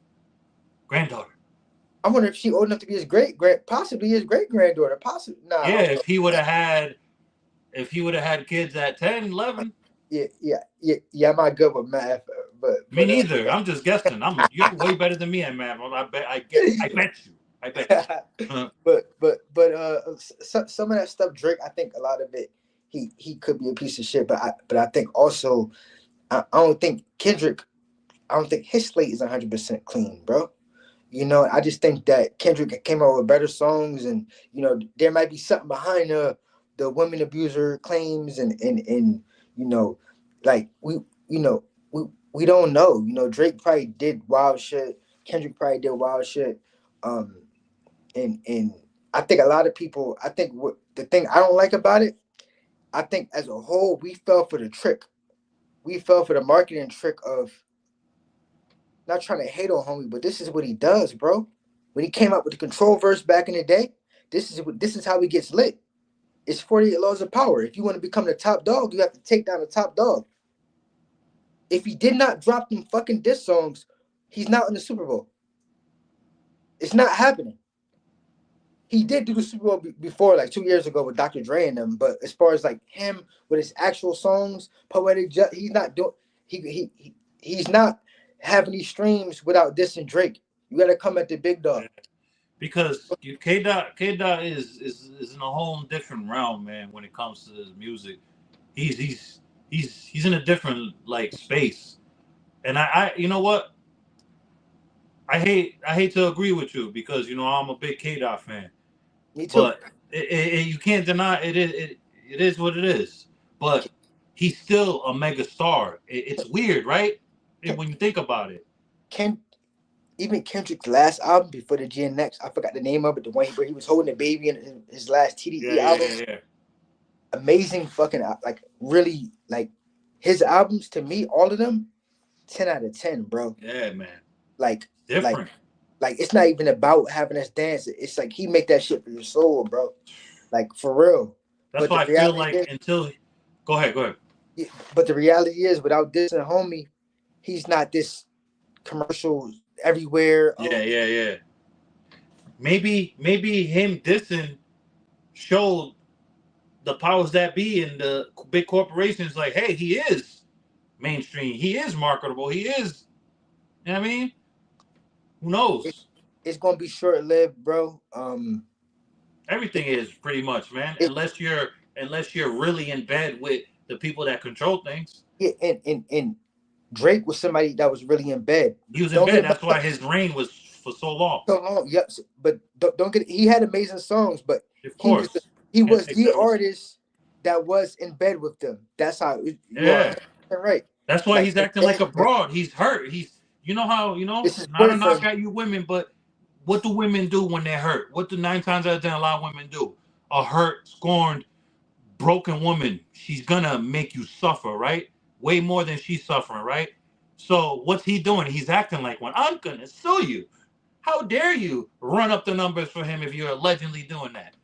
Granddaughter. I wonder if she old enough to be his possibly his great granddaughter. Possibly, nah, I Yeah, don't know. if he would have had kids at 10, 11. Yeah. I'm not good with math, Me neither. I'm just guessing. You're way better than me at math. I bet you. I bet you. some of that stuff, Drake. I think a lot of it, he could be a piece of shit. But I think also I don't think Kendrick. I don't think his slate is 100% clean, bro. I just think that Kendrick came out with better songs, and there might be something behind the women abuser claims, and you know, like you know, we don't know. Drake probably did wild shit. Kendrick probably did wild shit. Um, and I think a lot of people. I think what the thing I don't like about it. I think as a whole, we fell for the trick. We fell for the marketing trick of not trying to hate on homie, but this is what he does, bro. When he came up with the control verse back in the day, this is how he gets lit. It's 48 laws of power. If you want to become the top dog, you have to take down the top dog. If he did not drop them fucking diss songs, he's not in the Super Bowl. It's not happening. He did do the Super Bowl before, like 2 years ago with Dr. Dre and them. But as far as like him with his actual songs, he's not doing. He's not having these streams without dissing Drake. You got to come at the big dog. Because K Dot is in a whole different realm, man. When it comes to his music, he's he's he's in a different like space. And you know what? I hate to agree with you because I'm a big K Dot fan, Me too. but you can't deny it is what it is. But he's still a mega star. It's weird, right? Ken, When you think about it. Ken, even Kendrick's last album before the GNX, I forgot the name of it, the one where he was holding the baby in his last Yeah, TDE yeah, album. yeah, yeah. Amazing fucking like really like his albums to me, all of them, 10 out of 10, bro. Yeah, man. Like like Different. like it's not even about having us dance. It's like he make that shit for your soul, bro. Like for real. That's But the why I feel reality like is, until go ahead, go ahead. but the reality is, without dissing homie, he's not this commercial everywhere. Yeah, yeah, yeah. Maybe him dissing showed the powers that be and the big corporations like, hey, he is mainstream. He is marketable. He is. You know what I mean? Who It, knows? it's gonna be short lived, bro. Everything is pretty much, man. It Unless you're really in bed with the people that control things. yeah, and Drake was somebody that was really in bed. He was in Don't bed. get me That's why his reign was for so long. so long. Yep, but don't get. He had amazing songs, but Of he was course, he can't was take the that away. artist that was in bed with them. That's how you are Yeah, 100% right. that's why Like he's in acting like bed, a broad. He's hurt. He's this is not a knock boyfriend. at you women, but what do women do when they're hurt? What do 9 times out of 10 a lot of women do? A hurt, scorned, broken woman, she's gonna make you suffer, right? Way more than she's suffering, right? So what's he doing? He's acting like one. I'm gonna sue you. How dare you run up the numbers for him if you're allegedly doing that?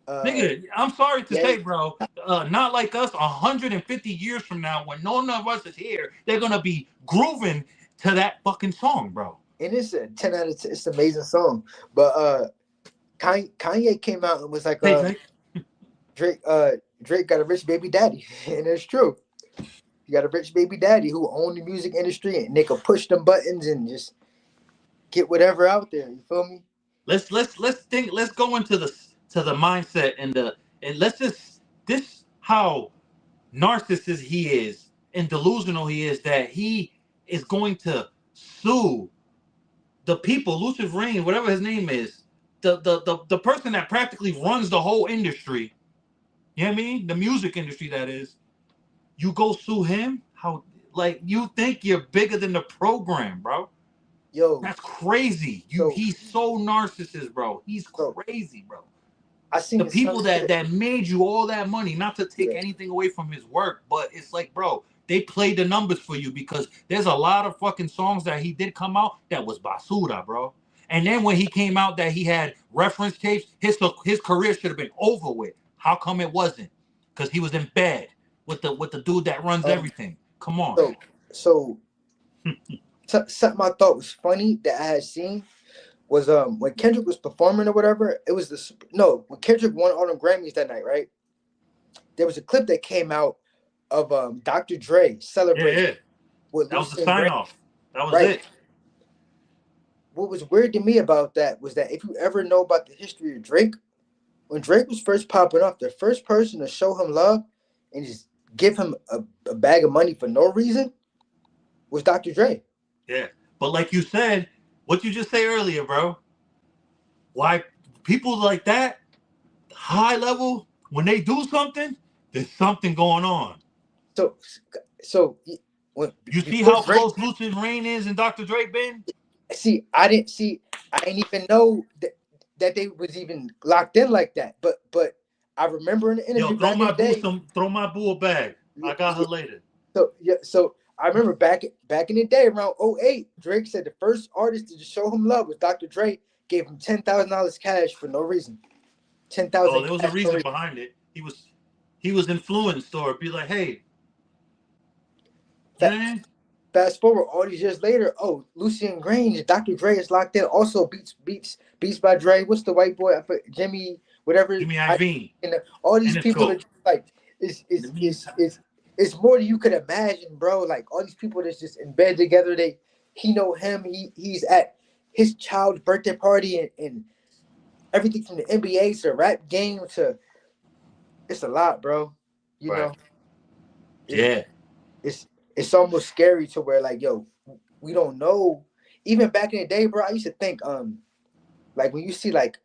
Uh, Nigga, I'm sorry to yeah, say, bro. Not like us. 150 years from now, when none of us is here, they're gonna be grooving to that fucking song, bro. and it's a 10 out of 10. It's an amazing song, but Kanye came out and was like, Hey, Drake. Drake, Drake got a rich baby daddy, and it's true. He got a rich baby daddy who owned the music industry, and they could push them buttons and just get whatever out there. You feel me? Let's think. Let's go into the mindset and let's just this how narcissist he is and delusional he is that he is going to sue the people, Lucid Rain, whatever his name is, the person that practically runs the whole industry. You know what I mean? The music industry, that is. You go sue him? How like you think you're bigger than the program, bro? Yo, That's crazy. so He's so narcissist, bro. He's so crazy, bro. I The seen some people that shit. made you all that money, not to take Yeah. anything away from his work, but it's like, bro, they played the numbers for you because there's a lot of fucking songs that he did come out that was basura, bro. And then when he came out that he had reference tapes, his career should have been over with. How come it wasn't? Because he was in bed with the dude that runs Um. everything. Come on. So so something I thought was funny that I had seen was when Kendrick was performing or whatever. It was no, when Kendrick won all them Grammys that night, right? There was a clip that came out of Dr. Dre Yeah, celebrating yeah. with That was the Lucy and sign Grant. off. That was Right. it. What was weird to me about that was that if you ever know about the history of Drake, when Drake was first popping off, the first person to show him love and just give him a bag of money for no reason was Dr. Dre. Yeah. But like you said, what you just say earlier, bro, why people like that, high level, when they do something, there's something going on. So so when You see before how Drake, close Lucid Rain is and Dr. Dre been? see, I didn't even know that they was even locked in like that. But I remember in the Yo, interview back in the day. throw my boo a bag. Yeah, I got her yeah. later. So yeah, so I remember back in the day around '08, Drake said the first artist to just show him love was Dr. Dre. Gave him $10,000 cash for no reason. ten Oh, thousand there was a cash for no reason reason. behind it. He was influenced or be like, hey, Fa- man, Fast forward all these years later, oh, Lucian Grange, Dr. Dre is locked in. Also, beats by Dre. What's the white boy? Jimmy, whatever. Give me Iveen. And all these And it's people are cool. just like, is In the is is meantime, is it's more than you could imagine, bro. Like all these people that's just in bed together. He know him. He's at his child's birthday party and everything from the NBA to the rap game to it's a lot, bro. You right. know, it's Yeah. it's it's almost scary to where like, yo, we don't know. Even back in the day, bro, I used to think like when you see like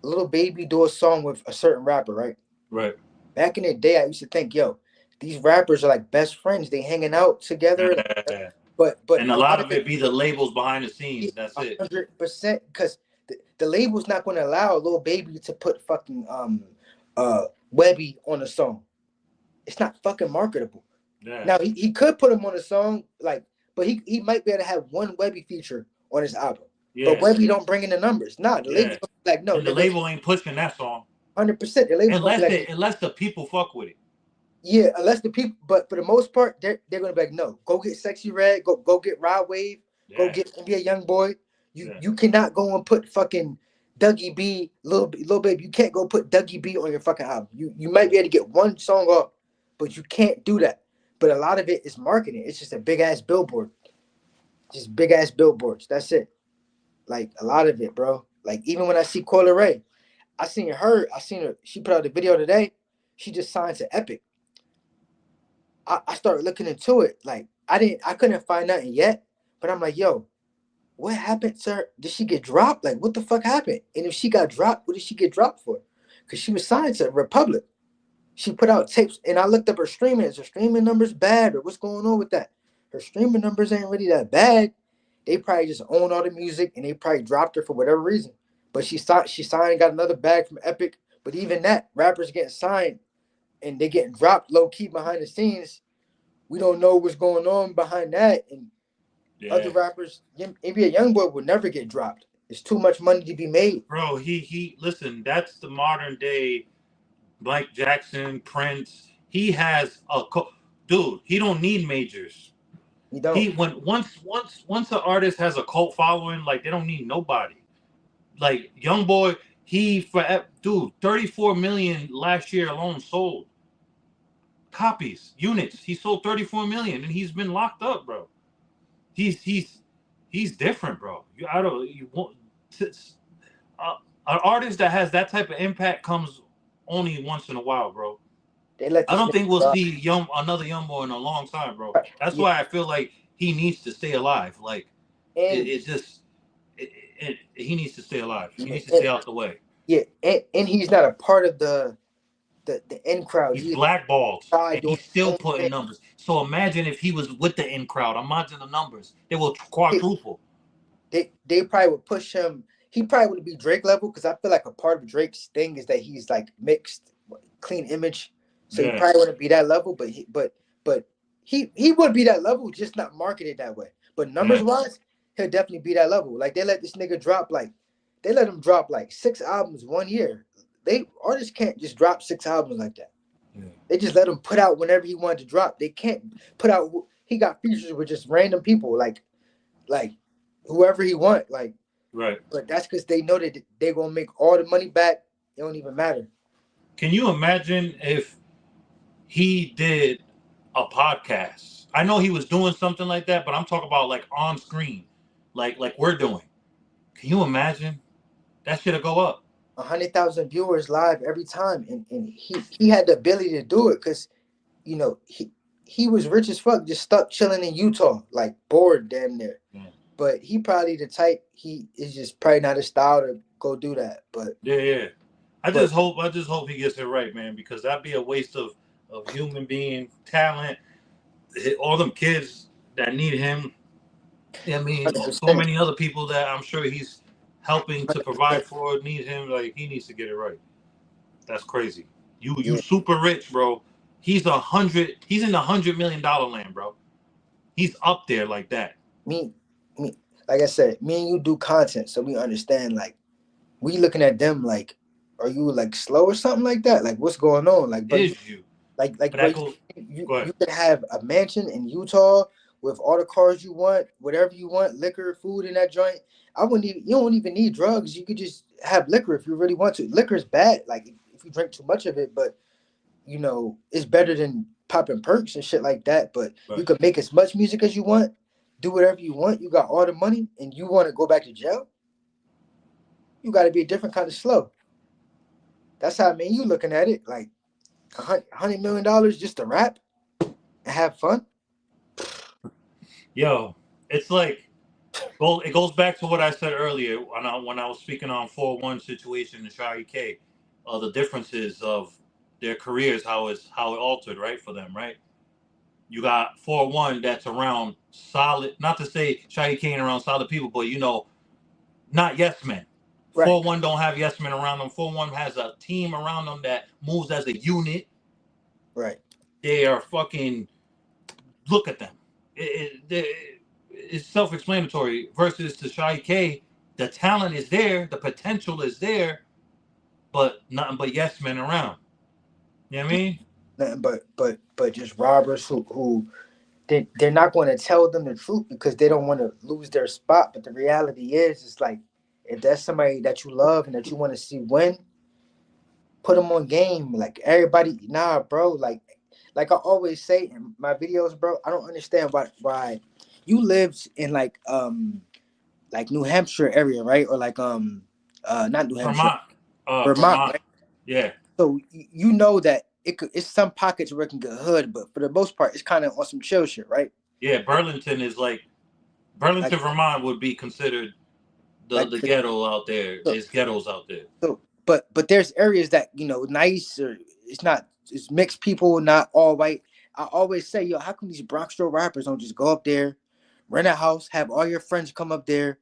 little baby do a song with a certain rapper, right? Right. Back in the day, I used to think, yo, these rappers are like best friends. They hanging out together. Yeah. But And a a lot lot of of it, it be the labels behind the yeah, scenes. That's a it. 100%, because the label's not going to allow a little baby to put fucking Webby on a song. It's not fucking marketable. Yeah. Now he could put him on a song like, but he might be able to have one Webby feature on his album. But Yeah. Webby don't bring in the numbers. Nah, the label's Yeah. gonna be like, no, And the nigga, label ain't pushing that song 100%. The label's gonna be like, unless the people fuck with it. yeah, unless the people, but for the most part, they're gonna be like, no, go get Sexy Red, go get Rod Wave, go Yeah. get NBA Young Boy. Yeah. You cannot go and put fucking Dougie B, little baby. You can't go put Dougie B on your fucking album. You might be able to get one song off, but you can't do that. But a lot of it is marketing. It's just a big ass billboard, just big ass billboards. That's it. Like a lot of it, bro. Like even when I see Coyle Ray, I seen her. She put out a video today. She just signed to Epic. I started looking into it. Like I couldn't find nothing yet. But I'm like, yo, what happened to her? Did she get dropped? Like, what the fuck happened? And if she got dropped, what did she get dropped for? Because she was signed to Republic. She put out tapes, and I looked up her streaming. Is her streaming numbers bad, or what's going on with that? Her streaming numbers ain't really that bad. They probably just own all the music, and they probably dropped her for whatever reason. But she signed, and got another bag from Epic. But even that, rappers getting signed, and they getting dropped low key behind the scenes. We don't know what's going on behind that. And other Yeah. rappers, maybe a young boy would never get dropped. It's too much money to be made. Bro, he listen, that's the modern day Mike Jackson, Prince. He has dude, he don't need majors. You don't. He when once an artist has a cult following, like they don't need nobody. Like Young Boy, he for dude, 34 million last year alone sold copies, units. He sold 34 million and he's been locked up, bro. He's different, bro. I don't you want uh, an artist that has that type of impact comes only once in a while, bro. They let I this don't nigga think we'll go. see another young boy in a long time, bro. That's Yeah, why I feel like he needs to stay alive. Like and it just he needs to stay alive. He needs to and stay out the way. yeah, and he's not a part of the in crowd. He's He's blackballed outside and doing he's his still own putting thing. numbers. So imagine if he was with the in crowd. Imagine the numbers. They will He- quadruple. they probably would push him. he probably would be Drake level because I feel like a part of Drake's thing is that he's like mixed, clean image. So he Yeah, probably wouldn't be that level, but he would be that level, just not marketed that way. But numbers yeah, wise, he'll definitely be that level. Like they let him drop like 6 albums 1 year. They artists can't just drop 6 albums like that. yeah. They just let him put out whenever he wanted to drop. They can't put out. He got features with just random people, like whoever he want. Like, Right. but that's because they know that they're gonna make all the money back. It don't even matter. Can you imagine if he did a podcast? I know he was doing something like that, but I'm talking about like on screen, like we're doing. Can you imagine? That shit'll go up. 100,000 viewers live every time, and he had the ability to do it because he was rich as fuck, just stuck chilling in Utah, like bored damn near. Yeah, But he probably the type he is just probably not his style to go do that. But yeah, yeah. but I just hope he gets it right, man, because that'd be a waste of human being talent. All them kids that need him. I mean, so 100%, many other people that I'm sure he's helping to provide for need him. Like he needs to get it right. That's crazy. You yeah. super rich, bro. He's 100. He's in the $100 million land, bro. He's up there like that. Me, me, like I said, me and you do content, so we understand. Like we looking at them like, are you like slow or something like that? Like what's going on? Like, bro, Is you? But bro, that goes. Go you ahead. can have a mansion in Utah with all the cars you want, whatever you want, liquor, food in that joint. I wouldn't even. You don't even need drugs. You could just have liquor if you really want to. Liquor is bad. Like if you drink too much of it, but it's better than popping perks and shit like that. But you Right. can make as much music as you want, do whatever you want. You got all the money, and you want to go back to jail. You got to be a different kind of slow. That's how I mean. You looking at it like $100 million just to rap and have fun. Yo, it's like. Well, it goes back to what I said earlier when I was speaking on 4-1 situation and Shari K. The differences of their careers, how it altered, right, for them, right? You got 4-1 that's around solid. Not to say Shaggy Kane around solid people, but not yes men. Right, 4-1 don't have yes men around them. 4-1 has a team around them that moves as a unit. right. They are fucking. Look at them. It's self-explanatory. Versus to Shaggy K, the talent is there, the potential is there, but nothing but yes men around. You know what I mean? Nothing but just robbers who they're not going to tell them the truth because they don't want to lose their spot. But the reality is, it's like if that's somebody that you love and that you want to see win, put them on game. Like everybody, nah, bro. Like I always say in my videos, bro. I don't understand why you lived in like New Hampshire area, right? Or like not New Hampshire, Vermont. Vermont, Vermont. right? Yeah. So you know that it's some pockets where it can get hood, but for the most part, it's kind of on some chill shit, right? Yeah. Burlington is like Like Burlington, Vermont would be considered like the ghetto out there. so, There's ghettos out there. but there's areas that nice or it's mixed people, not all white. I always say, yo, how come these Bronxville rappers don't just go up there, rent a house, have all your friends come up there,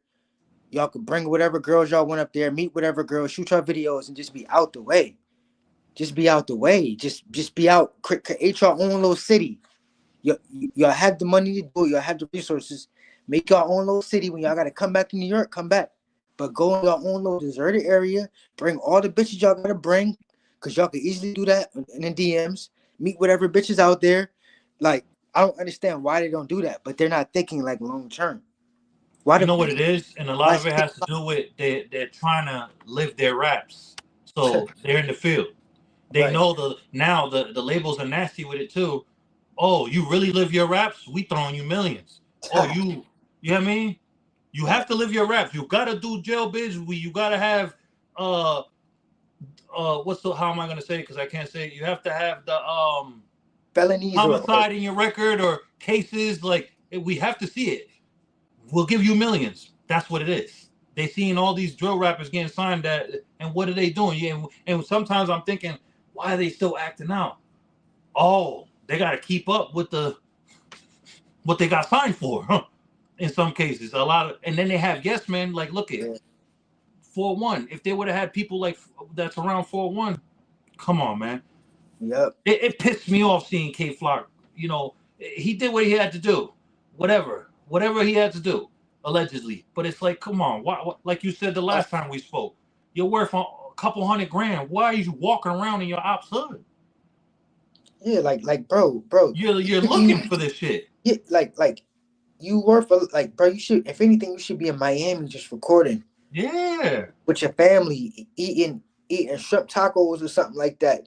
y'all could bring whatever girls y'all want up there, meet whatever girls, shoot your videos, and just be out the way. Just be out the way. Just be out. Create your own little city. Y'all have the money to do it. Y'all have the resources. Make your own little city. When y'all got to come back to New York, come back. But go in your own little deserted area. Bring all the bitches y'all got to bring. Because y'all can easily do that in the DMs. Meet whatever bitches out there. Like, I don't understand why they don't do that. But they're not thinking like long term. Why You the know what it is, and a lot why of it has to do with they're trying to live their raps, so they're in the field. They right. know the labels are nasty with it too. Oh, you really live your raps? We throwing you millions. Oh, you know what I mean? You have Right. to live your raps. You gotta do jail bids. You gotta have uh what's the how am I gonna say it? Because I can't say it. You have to have the Felonies or homicide in your record or cases. Like we have to see it. We'll give you millions. That's what it is. They seeing all these drill rappers getting signed that, and what are they doing? Yeah, and sometimes I'm thinking, why are they still acting out? Oh, they got to keep up with what they got signed for. Huh? In some cases, a lot of, and then they have yes men. Like, look at yeah. 4-1. If they would have had people like that's around 4-1, come on, man. Yep. It pissed me off seeing K Flock. You know, he did what he had to do, whatever he had to do, allegedly. But it's like, come on, why like you said the I, last time we spoke, you're worth a couple $100,000. Why are you walking around in your ops hood? yeah, like, bro, You're you, looking for this shit. yeah, like, you work for, like, bro. You should, if anything, you should be in Miami just recording Yeah, with your family, eating shrimp tacos or something like that.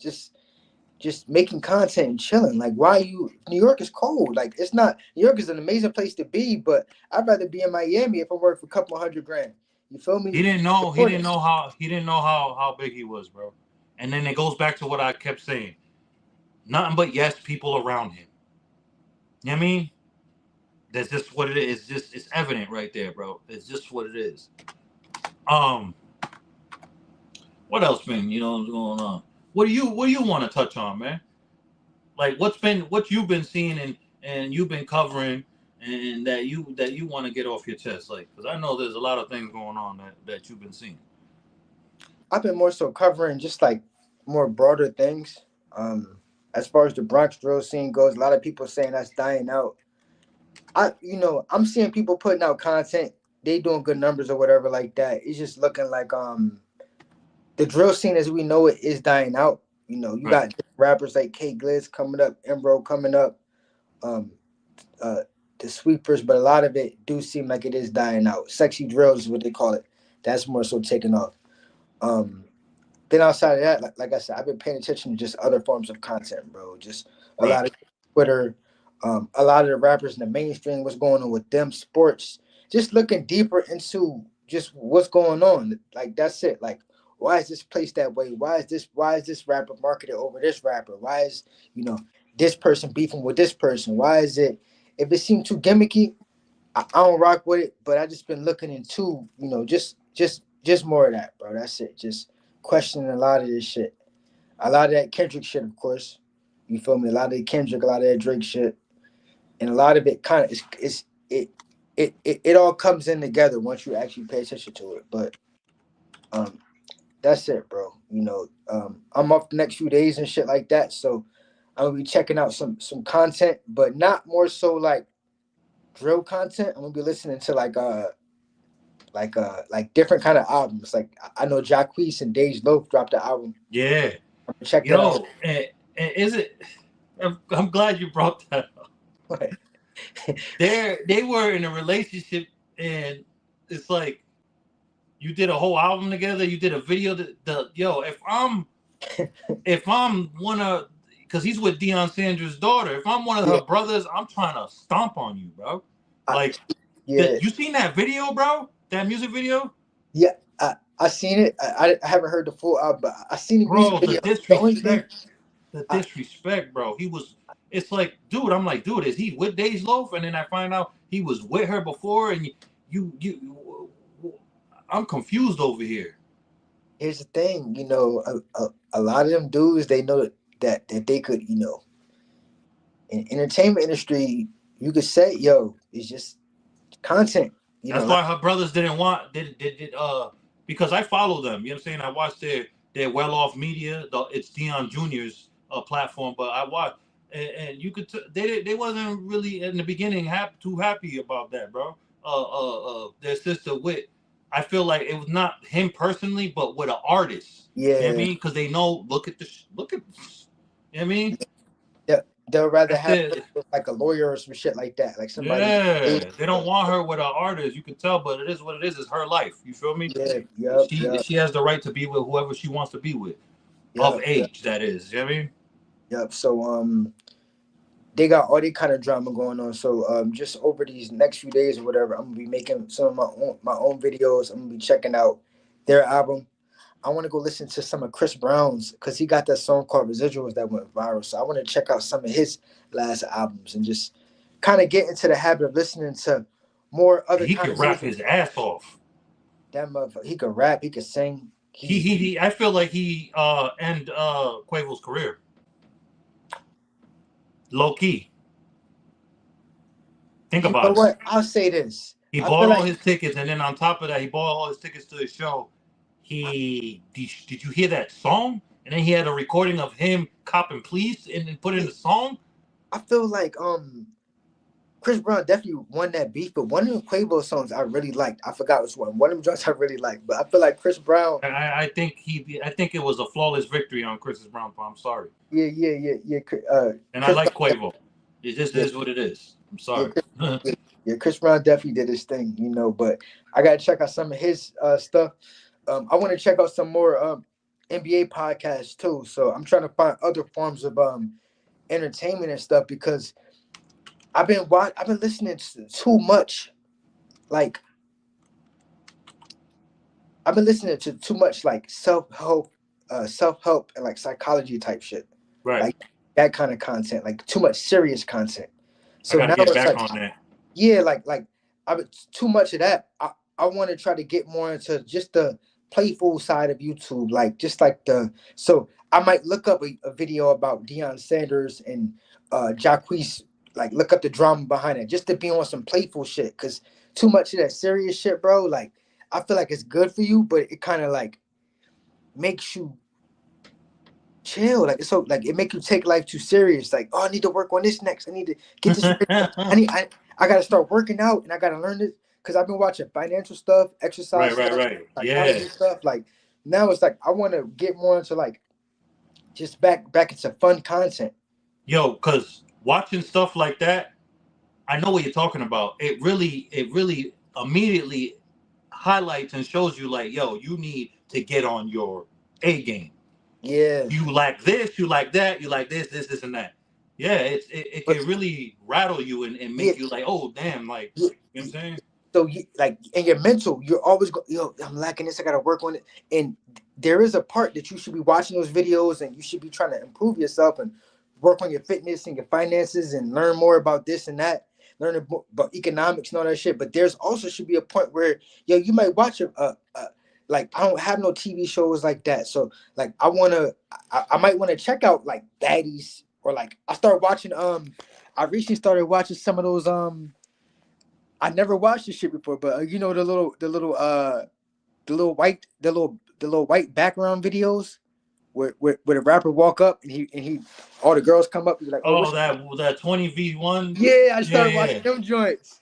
Just making content and chilling. Like, why you? New York is cold. Like, it's not. New York is an amazing place to be, but I'd rather be in Miami if I work for a couple $100,000. You feel me? he didn't know. He didn't Recording. know how. He didn't know how big he was, bro. And then it goes back to what I kept saying. Nothing but yes people around him. You know what I mean? That's just what it is. It's just it's evident right there, bro. It's just what it is. Um, what else been going on? What do you want to touch on, man? Like what you've been seeing and you've been covering and that you want to get off your chest, like because I know there's a lot of things going on that you've been seeing. I've been more so covering just like more broader things. As far as the Bronx drill scene goes, a lot of people saying that's dying out. I'm seeing people putting out content. They doing good numbers or whatever like that. It's just looking like the drill scene as we know it is dying out. You Right. got rappers like K Gliz coming up, Embro coming up, um, uh, the sweepers, but a lot of it do seem like it is dying out. Sexy drills is what they call it. That's more so taking off. Um, then outside of that, like I said, I've been paying attention to just other forms of content, bro. Just a Right. lot of Twitter, a lot of the rappers in the mainstream, what's going on with them, sports, just looking deeper into just what's going on. Like that's it. Like why is this placed that way? Why is this rapper marketed over this rapper? Why is you know this person beefing with this person? Why is it if it seems too gimmicky, I don't rock with it, but I just been looking into, just more of that, bro. That's it. Just questioning a lot of this shit. A lot of that Kendrick shit, of course. You feel me? A lot of the Kendrick, a lot of that Drake shit, and a lot of it kind of it all comes in together once you actually pay attention to it. But um, that's it, bro. I'm off the next few days and shit like that, so I'm gonna be checking out some content, but not more so like drill content. I'm gonna be listening to like different kind of albums. Like I know Jacquees and Dej Loaf dropped the album. Yeah. I'm gonna check that out. Yo, and is it? I'm glad you brought that up. They were in a relationship, and it's like you did a whole album together. You did a video. Yo, if I'm one of because he's with Deion Sanders' daughter. If I'm one of Yeah, her brothers, I'm trying to stomp on you, bro. I, Like yeah, that. You seen that video, bro? That music video, yeah. I seen it. I haven't heard the full album, but I seen the music bro. The video. The only thing, disrespect, the I, disrespect, bro. He was. It's like, dude. I'm like, dude. Is he with Dej Loaf? And then I find out he was with her before, and you. I'm confused over here. here's the thing. A lot of them dudes they know that they could. In entertainment industry, you could say, yo, it's just content. That's Like, why her brothers didn't want did because I follow them. You know what I'm saying? I watch their well off media. It's Dion Jr.'s platform, but I watch and you could they wasn't really in the beginning too happy about that, bro. Their sister Wit. I feel like it was not him personally, but with an artist. You know what I yeah, mean? Because they know look at this. You know what I mean? they'll rather That's have her the with like a lawyer or some shit like that, like somebody. Yeah, they don't want her with an artist. You can tell, but it is what it is. It's her life. You feel me? Yeah, yep, She has the right to be with whoever she wants to be with, of yep, age. That is. You know what I mean? yep. So they got all the kind of drama going on. So just over these next few days or whatever, I'm gonna be making some of my own videos. I'm gonna be checking out their album. I want to go listen to some of Chris Brown's because he got that song called Residuals that went viral. So I want to check out some of his last albums and just kind of get into the habit of listening to more other He kind can of rap music. his ass off. That motherfucker, he could rap, he could sing. He I feel like he end Quavo's career low key. Think You know about it. what? I'll say this. He I bought feel all like his tickets, and then on top of that, he bought all his tickets to his show. did you hear that song? And then he had a recording of him copping please and put in Yeah, the song. I feel like Chris Brown definitely won that beef, but one of the Quavo songs I really liked. I forgot which one. One of them joints I really liked, but I feel like Chris Brown. I think it was a flawless victory on Chris's Brown. I'm sorry, Yeah. and I Chris like Brown. Quavo. It just Yeah, is what it is. I'm yeah, sorry. yeah, yeah. Chris Brown definitely did his thing, But I gotta check out some of his stuff. I want to check out some more NBA podcasts too. So I'm trying to find other forms of entertainment and stuff because I've been listening to too much. Like I've been listening to too much like self help and like psychology type shit, Right. like that kind of content, like too much serious content. I So got to now get it's back like, on that. yeah, like I too much of that. I want to try to get more into just the playful side of YouTube, like just like the so I might look up a video about Deion Sanders and Jacquees, like look up the drama behind it, just to be on some playful shit. Cause too much of that serious shit, bro. Like I feel like it's good for you, but it kind of like makes you chill. Like so, like it make you take life too serious. Like, oh, I need to work on this next. I need to get this ready. I gotta start working out and I gotta learn this because I've been watching financial stuff, exercise stuff, Right. Yeah. psychology stuff. Like now it's like I want to get more into like just back into fun content. Yo, cause watching stuff like that, I know what you're talking about. It really immediately highlights and shows you like, yo, you need to get on your A game. Yeah, You like this, you like that, you like this, and that. Yeah, it but can really rattle you and yeah, make you like, oh damn, like yeah. you know what I'm saying? So you like in your mental, you're always go, I'm lacking this. I gotta work on it. And there is a part that you should be watching those videos, and you should be trying to improve yourself and work on your fitness and your finances and learn more about this and that. Learn about economics and all that shit. But there's also should be a point where you might watch like I don't have no TV shows like that. So like I might want to check out like Baddies or like I start watching I recently started watching some of those I never watched this shit before, but the little white background videos where the rapper walk up and he all the girls come up and be like, oh, Oh, what's that 20v1. yeah, I Yeah, started watching yeah. them joints.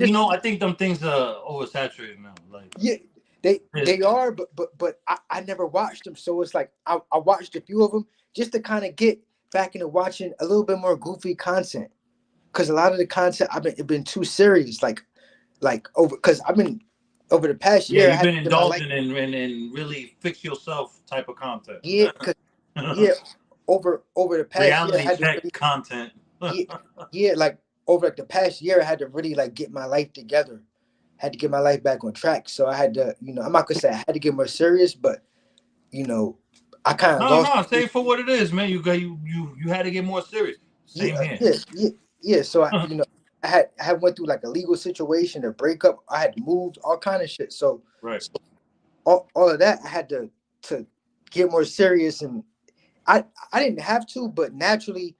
You Just know, I think them things are oversaturated now. Like, yeah, they are, but I never watched them, so it's like I watched a few of them just to kind of get back into watching a little bit more goofy content because a lot of the content it been too serious, like over because I've been over the past yeah, year I you've had been to get my life. indulging in really fix yourself type of content. Yeah, cause yeah, over the past year I Reality had to check really content. yeah yeah like over like the past year I had to really like get my life together, had to get my life back on track. So I had to I'm not gonna say I had to get more serious, but you know I kind of No, lost. no, say it for what it is, man. You had to get more serious. Yeah, Same here. yeah. So I had went through like a legal situation, a breakup. I had moved, all kind of shit. So, Right. so all of that, I had to get more serious, and I didn't have to, but naturally,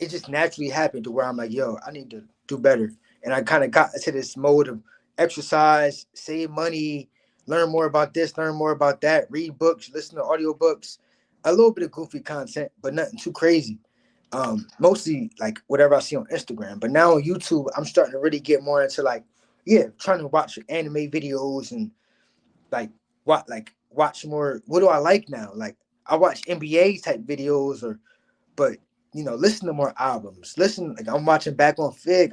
it just naturally happened to where I'm like, yo, I need to do better, and I kind of got into this mode of exercise, save money, learn more about this, learn more about that, read books, listen to audiobooks, a little bit of goofy content, but nothing too crazy. Mostly like whatever I see on Instagram. But now on YouTube, I'm starting to really get more into like, yeah, trying to watch anime videos and like watch more. What do I like now? Like I watch NBA type videos but listen to more albums. Listen, like I'm watching back on Fig.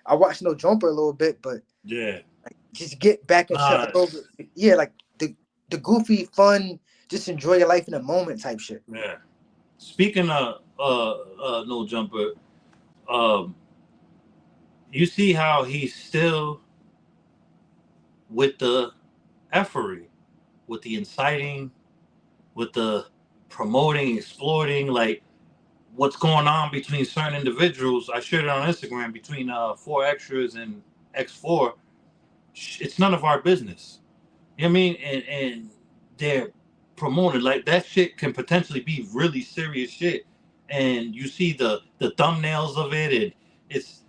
I watched No Jumper a little bit, but Yeah. just get back into a Nah. little bit, yeah, like the goofy, fun, just enjoy your life in a moment type shit. Yeah. Speaking of no jumper, um, you see how he's still with the effery, with the inciting, with the promoting, exploiting, like what's going on between certain individuals. I shared it on Instagram between four extras and X4. It's none of our business. You know what I mean? And they're promoting like that shit can potentially be really serious shit. And you see the thumbnails of it, and it's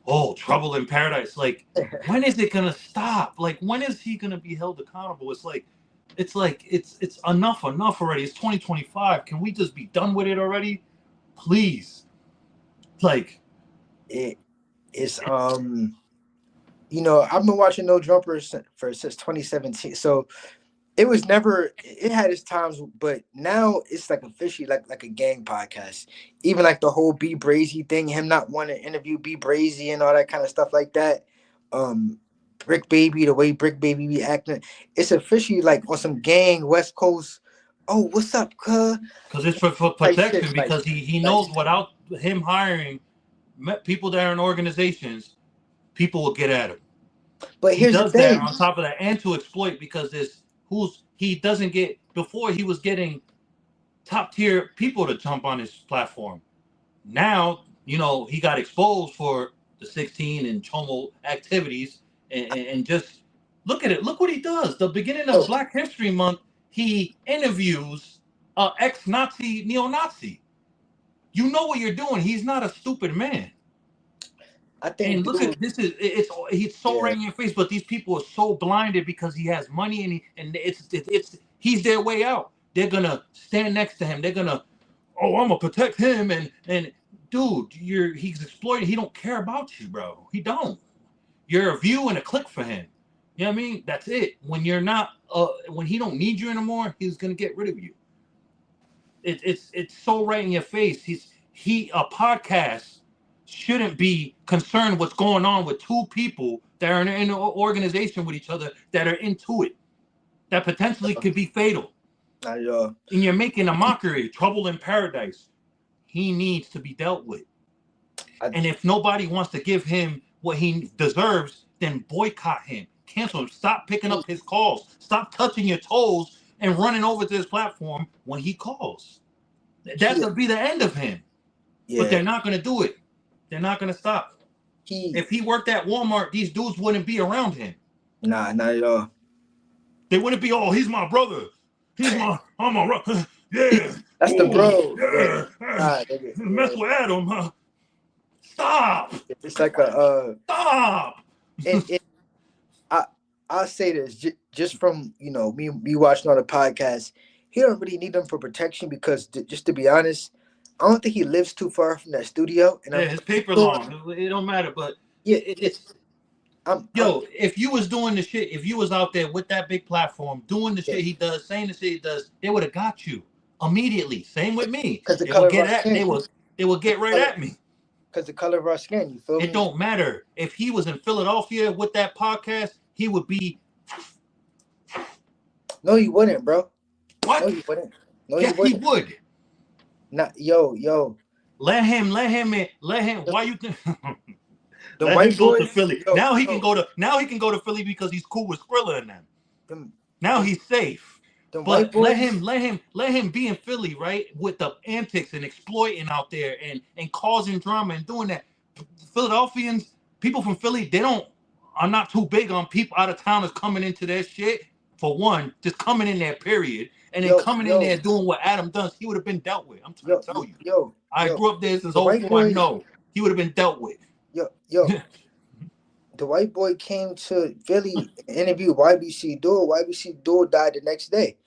oh, trouble in paradise. Like, when is it gonna stop? Like, when is he gonna be held accountable? It's enough already. It's 2025. Can we just be done with it already? Please. Like, It it's I've been watching No Jumper since 2017. So it had its times, but now it's like officially like a gang podcast. Even like the whole B Brazy thing, him not wanting to interview B Brazy and all that kind of stuff like that. Um Brick Baby, the way Brick Baby be acting, it's officially like on some gang West Coast. Oh, what's up, cuz? because it's for Like protection. shit, Because he like. knows without him hiring people that are in organizations, people will get at him. But He here's the does that thing. on top of that, and to exploit because he doesn't get before he was getting top tier people to jump on his platform. Now, he got exposed for the 16 and Chomo activities and just look at it. Look what he does. The beginning of Oh, Black History Month, he interviews ex-Nazi, neo-Nazi. You know what you're doing. He's not a stupid man. I think And look dude, at this is it's he's so yeah, right in your face, but these people are so blinded because he has money and it's he's their way out. They're gonna stand next to him. They're gonna I'm gonna protect him and dude, he's exploiting. He don't care about you, bro. He don't. You're a view and a click for him. You know what I mean? That's it. When you're not when he don't need you anymore, he's gonna get rid of you. It's so right in your face. He a podcast shouldn't be concerned what's going on with two people that are in an organization with each other that are into it that potentially could be fatal. I And you're making a mockery, trouble in paradise. He needs to be dealt with. I And if nobody wants to give him what he deserves, then boycott him, cancel him, stop picking up his calls, stop touching your toes and running over to his platform when he calls. That he could be the end of him. But yeah they're not going to do it. They're not going to stop. he If he worked at Walmart, these dudes wouldn't be around him. nah, not at all. They wouldn't be, oh, he's my brother. I'm a, yeah, That's the oh, bro. Yeah, yeah, nah, nigga, mess yeah. with Adam, huh? Stop, It's like a stop. it I I'll say this just from me watching on the podcast. He don't really need them for protection because just to be honest, I don't think he lives too far from that studio, and Yeah, I'm his he's paper doing long. It don't matter, but yeah. it's I'm yo. If you was doing the shit, if you was out there with that big platform doing the yeah shit he does, saying the shit he does, they would have got you immediately. Same with me. because the They would color of get our at. skin, They would get right at me. because the color of our skin. You feel It me? don't matter. If he was in Philadelphia with that podcast, he would be No, you wouldn't, bro. No, what? you wouldn't. No, you Yes, he wouldn't. would. Not yo. Let him. The, Why you think? the Let him white go to boys, Philly. Now he can go to Philly because he's cool with Skrilla and them. them, Now them, he's safe. them white But boys. let him be in Philly, right? With the antics and exploiting out there and causing drama and doing that. Philadelphians, people from Philly, they don't are not too big on people out of towners coming into their shit. For one, just coming in there, period. And then Yo, coming in yo, there doing what Adam does, he would have been dealt with. I'm trying yo, to tell you. yo, I yo. grew up there since The white '04. I boy, know. He would have been dealt with. yo. The white boy came to Philly and interviewed YBC Duel. YBC Duel died the next day.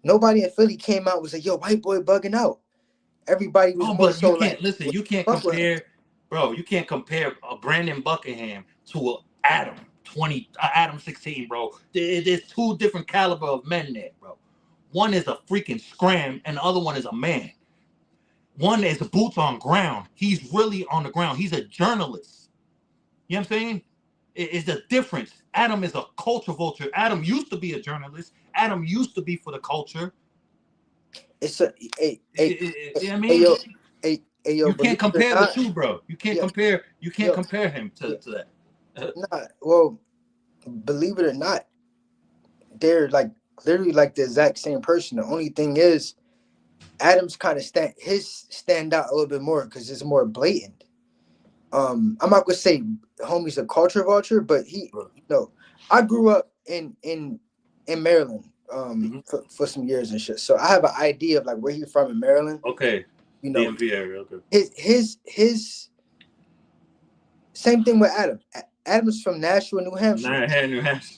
Nobody in Philly came out and was like, "Yo, white boy bugging out." Everybody was Oh, more but you so can't like, listen. You can't "Fuck with him." compare, bro. You can't compare a Brandon Buckingham to a Adam 20, Adam 16, bro. There's two different caliber of men there, bro. One is a freaking scram, and the other one is a man. One is boots on ground. He's really on the ground. He's a journalist. You know what I'm saying? It's a difference. Adam is a culture vulture. Adam used to be a journalist. Adam used to be for the culture. It's a You know what I hey mean? yo, yo. You can't Believe it or compare the not, two, bro. You can't yo, compare. You can't yo, compare him yo, to that. nah. Well, believe it or not, they're like literally like the exact same person. The only thing is, Adams kind of stand out a little bit more because it's more blatant. I'm not gonna say homie's a culture vulture, but I grew up in Maryland Mhm. for some years and shit. So I have an idea of like where he's from in Maryland. Okay, You know, DMV area. Okay. his Same thing with Adam. Adam's from Nashua, New Hampshire. Nah, New Hampshire.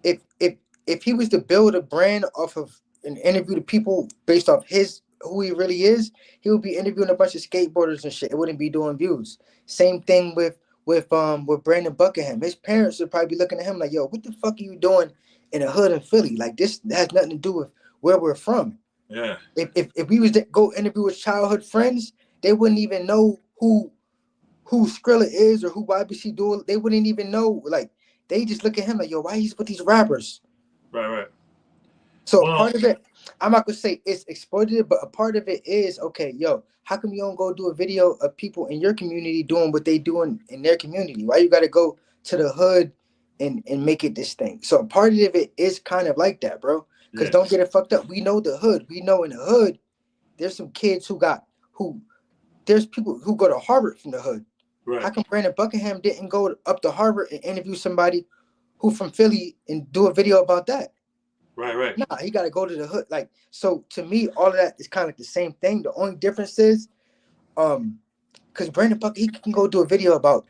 If he was to build a brand off of and interview the people based off his who he really is, he would be interviewing a bunch of skateboarders and shit. It wouldn't be doing views. Same thing with Brandon Buckingham. His parents would probably be looking at him like, yo, what the fuck are you doing in a hood in Philly? Like this has nothing to do with where we're from. Yeah. If we was to go interview his childhood friends, they wouldn't even know who Skrilla is or who YBC Duel. They wouldn't even know. Like they just look at him like, yo, why he's with these rappers? Right, right. So a Well, part of it, I'm not gonna say it's exploitative, but a part of it is okay. Yo, how come you don't go do a video of people in your community doing what they doing in their community? Why you got to go to the hood and make it this thing? So a part of it is kind of like that, bro. Because yeah. don't get it fucked up. We know the hood. We know in the hood, there's some kids who there's people who go to Harvard from the hood. Right. How come Brandon Buckingham didn't go up to Harvard and interview somebody who from Philly and do a video about that? Right, right. Nah, he got to go to the hood. Like, so to me, all of that is kind of like the same thing. The only difference is, because Brandon Buck, he can go do a video about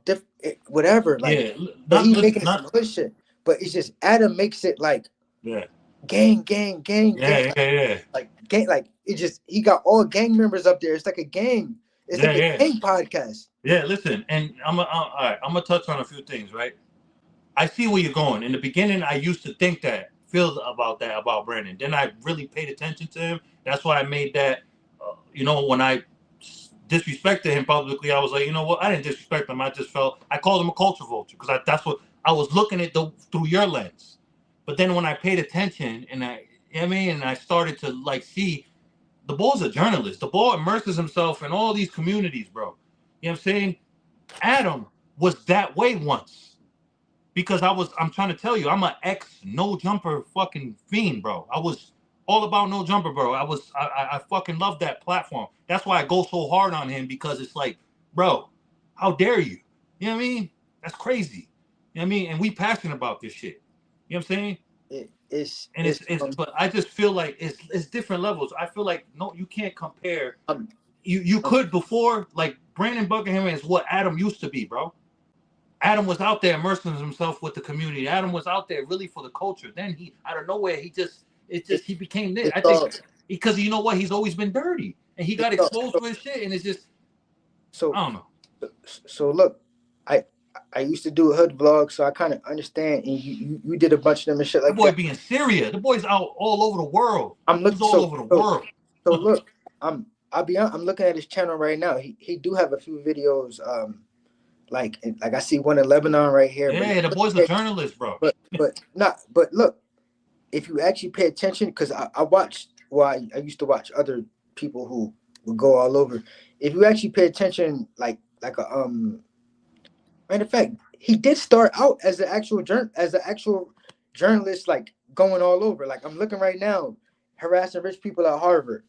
whatever, like, Yeah. but Not he making it some not. hood shit. But it's just Adam makes it like Yeah. gang, gang, gang, gang, Yeah, yeah, yeah. like gang, like it just he got all gang members up there. It's like a gang. It's Yeah, like a yeah. gang podcast. Yeah, listen, and all right, I'm gonna touch on a few things, right? I see where you're going. In the beginning, I used to think feel about that about Brandon. Then I really paid attention to him. That's why I made that. When I disrespected him publicly, I was like, you know what? I didn't disrespect him. I just felt I called him a culture vulture because that's what I was looking at through your lens. But then when I paid attention and and I started to like see the ball's a journalist. The ball immerses himself in all these communities, bro. You know what I'm saying? Adam was that way once because I'm trying to tell you, I'm an ex no jumper fucking fiend, bro. I was all about no jumper, bro. I fucking love that platform. That's why I go so hard on him because it's like, bro, how dare you? You know what I mean? That's crazy. You know what I mean? And we passionate about this shit. You know what I'm saying? And it's but I just feel like it's different levels. I feel like no, you can't compare. Um, You could before like Brandon Buckingham is what Adam used to be, bro. Adam was out there immersing himself with the community. Adam was out there really for the culture. Then he out of nowhere he became this. it's I think all because you know what, he's always been dirty and he got it's all, exposed for his shit and it's just so I don't know. so look, I I used to do a hood vlog, so I kind of understand. And you did a bunch of them and shit The like boy that. be in Syria. The boy's out all over the world. I'm He's looking all over the world. so look, I'm looking at his channel right now. He do have a few videos. Like I see one in Lebanon right here, Yeah, the boy's a journalist, bro. but look, if you actually pay attention, because I watched, well, I used to watch other people who would go all over. If you actually pay attention, like a matter of fact, he did start out as an actual journalist, like going all over. Like I'm looking right now, harassing rich people at Harvard.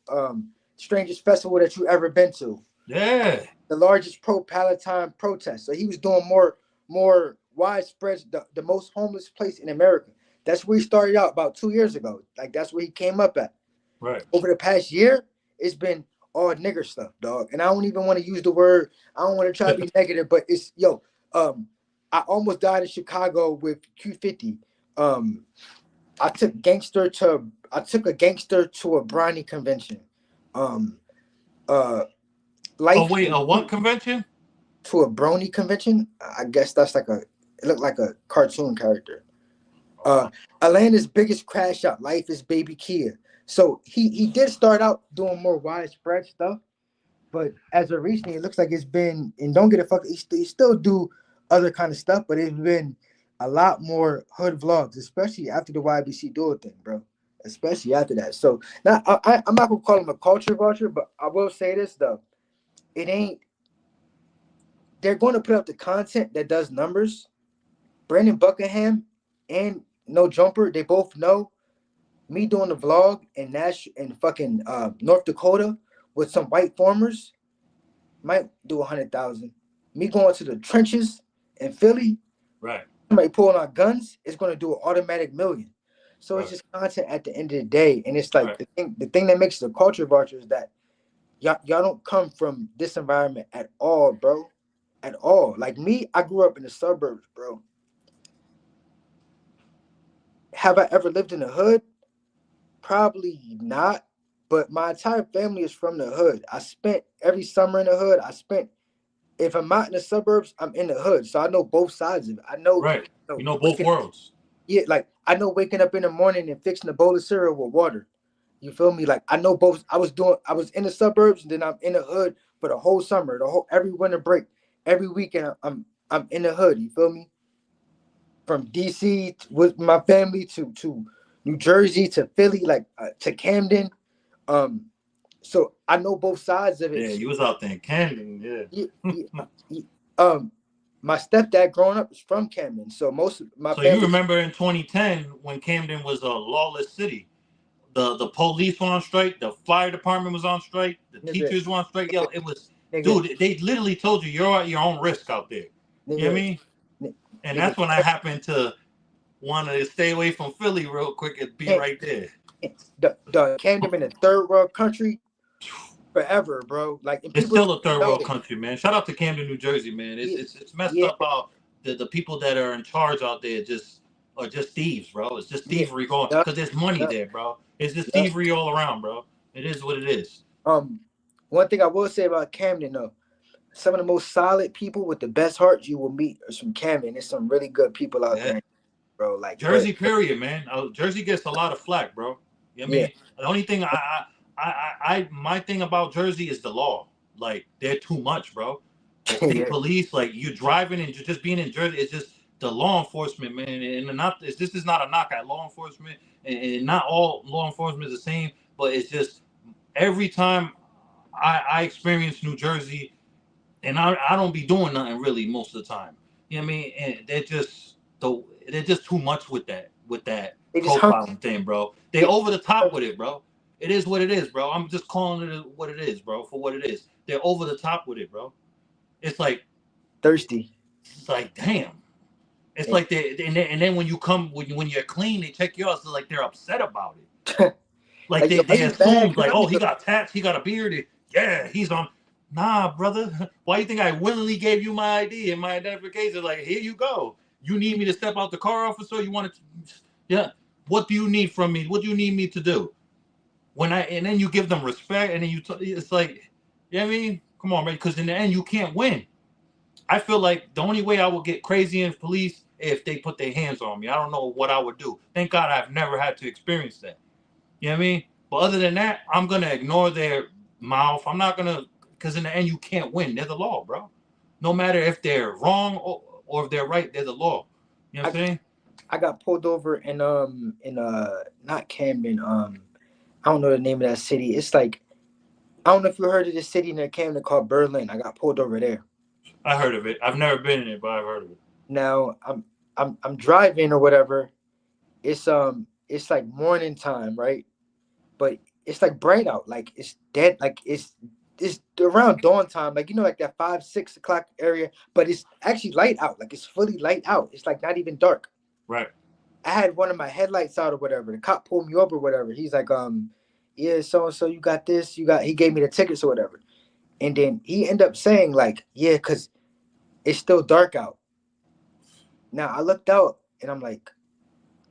Strangest festival that you ever been to. Yeah. The largest pro-Palestine protest. So he was doing more widespread, the most homeless place in America. That's where he started out about 2 years ago. Like that's where he came up at. Right. Over the past year, it's been all nigger stuff, dog. And I don't even want to use the word. I don't want to try to be negative, but it's yo. I almost died in Chicago with Q50. Um, I took a gangster to a brownie convention. Um, uh, Oh life wait, a what convention? to a brony convention. I guess that's like it looked like a cartoon character. Uh, Atlanta's biggest crash out. Life is baby Kia. So he did start out doing more widespread stuff, but as of recently, it looks like it's been, and don't get it fucked. He still do other kind of stuff, but it's been a lot more hood vlogs, especially after the YBC Duel thing, bro. Especially after that. So now I'm not gonna call him a culture vulture, but I will say this though, it ain't. They're going to put up the content that does numbers. Brandon Buckingham and No Jumper, they both know me doing the vlog in Nash and fucking North Dakota with some white farmers might do 100,000. Me going to the trenches in Philly, Right. somebody pulling out guns, it's going to do an automatic million. So it's Right. just content at the end of the day, and it's like Right. the thing that makes the culture vulture is that y'all don't come from this environment at all, bro. at all. Like me, I grew up in the suburbs, bro. Have I ever lived in the hood? Probably not. But my entire family is from the hood. I spent every summer in the hood. I spent if I'm not in the suburbs, I'm in the hood. So I know both sides of it. I know, Right. you You know know both waking worlds. yeah, like I know waking up in the morning and fixing a bowl of cereal with water. You feel me? Like I know both. I was in the suburbs and then I'm in the hood for the whole summer, the whole every winter break, every weekend. I'm in the hood. You feel me? From DC with my family to New Jersey to Philly, like to Camden. Um, so I know both sides of it. Yeah, So, you was out there in Camden. yeah, Yeah. yeah, yeah. My stepdad growing up is from Camden, so most of my So you family, remember in 2010 when Camden was a lawless city? The police were on strike, the fire department was on strike, the nigga, teachers were on strike. Yo, it was, nigga, dude. They literally told you you're at your own risk out there. You know what I nigga, mean? And nigga, that's when I happened to want to stay away from Philly real quick and be right there. the Camden in a third world country forever, bro. Like, and It's people still don't a third know world it. country, man. Shout out to Camden, New Jersey, man. It's Yeah, it's messed yeah, up how the people that are in charge out there just are just thieves, bro. It's just yeah, thievery going yup, because there's money yup, there, bro. It's just yup. thievery all around, bro. It is what it is. Um, one thing I will say about Camden, though, some of the most solid people with the best hearts you will meet is from Camden. There's some really good people out Yeah. there, bro. Like, Jersey, period, man. Jersey gets a lot of flack, bro. You know what I yeah, mean? The only thing my thing about Jersey is the law. Like they're too much, bro. The state yeah, police, like you driving and just being in Jersey, it's just the law enforcement, man. And not this is not a knock at law enforcement, and not all law enforcement is the same, but it's just every time I experience New Jersey, and I don't be doing nothing really most of the time. You know what I mean? And they're just too much with that they just hung. profiling thing, bro. They Yeah, over the top with it, bro. It is what it is, bro. I'm just calling it what it is, bro, for what it is. They're over the top with it, bro. It's like thirsty. it's like damn. It's Yeah. like and then when you come when you're clean, they check you out. So like they're upset about it. Like Like, yo, are they you mad? assumed Cause like, I oh, be he got tats, he got a beard. Yeah, he's on. Nah, brother. Why you think I willingly gave you my ID and my identification? Like, here you go. You need me to step out the car, officer? You want to? Yeah. What do you need from me? What do you need me to do? When I and then you give them respect, and then it's like, you know what I mean? Come on, man. Because in the end, you can't win. I feel like the only way I would get crazy in police if they put their hands on me. I don't know what I would do. Thank God I've never had to experience that. You know what I mean? But other than that, I'm gonna ignore their mouth. I'm not gonna, because in the end, you can't win. They're the law, bro. No matter if they're wrong or if they're right, they're the law. You know what I I'm saying? I got pulled over in not Camden, I don't know the name of that city. It's like, I don't know if you heard of this city near Camden called Berlin. I got pulled over there. I heard of it. I've never been in it, but I've heard of it. Now I'm driving or whatever. It's like morning time, right? But it's like bright out. Like it's dead. Like it's around dawn time. Like, like that 5, 6 o'clock area. But it's actually light out. Like it's fully light out. It's like not even dark. Right, I had one of my headlights out or whatever. The cop pulled me over or whatever. He's like, yeah, so and so, you got this, you got. He gave me the tickets or whatever, and then he ended up saying like, yeah, cause it's still dark out. Now I looked out and I'm like,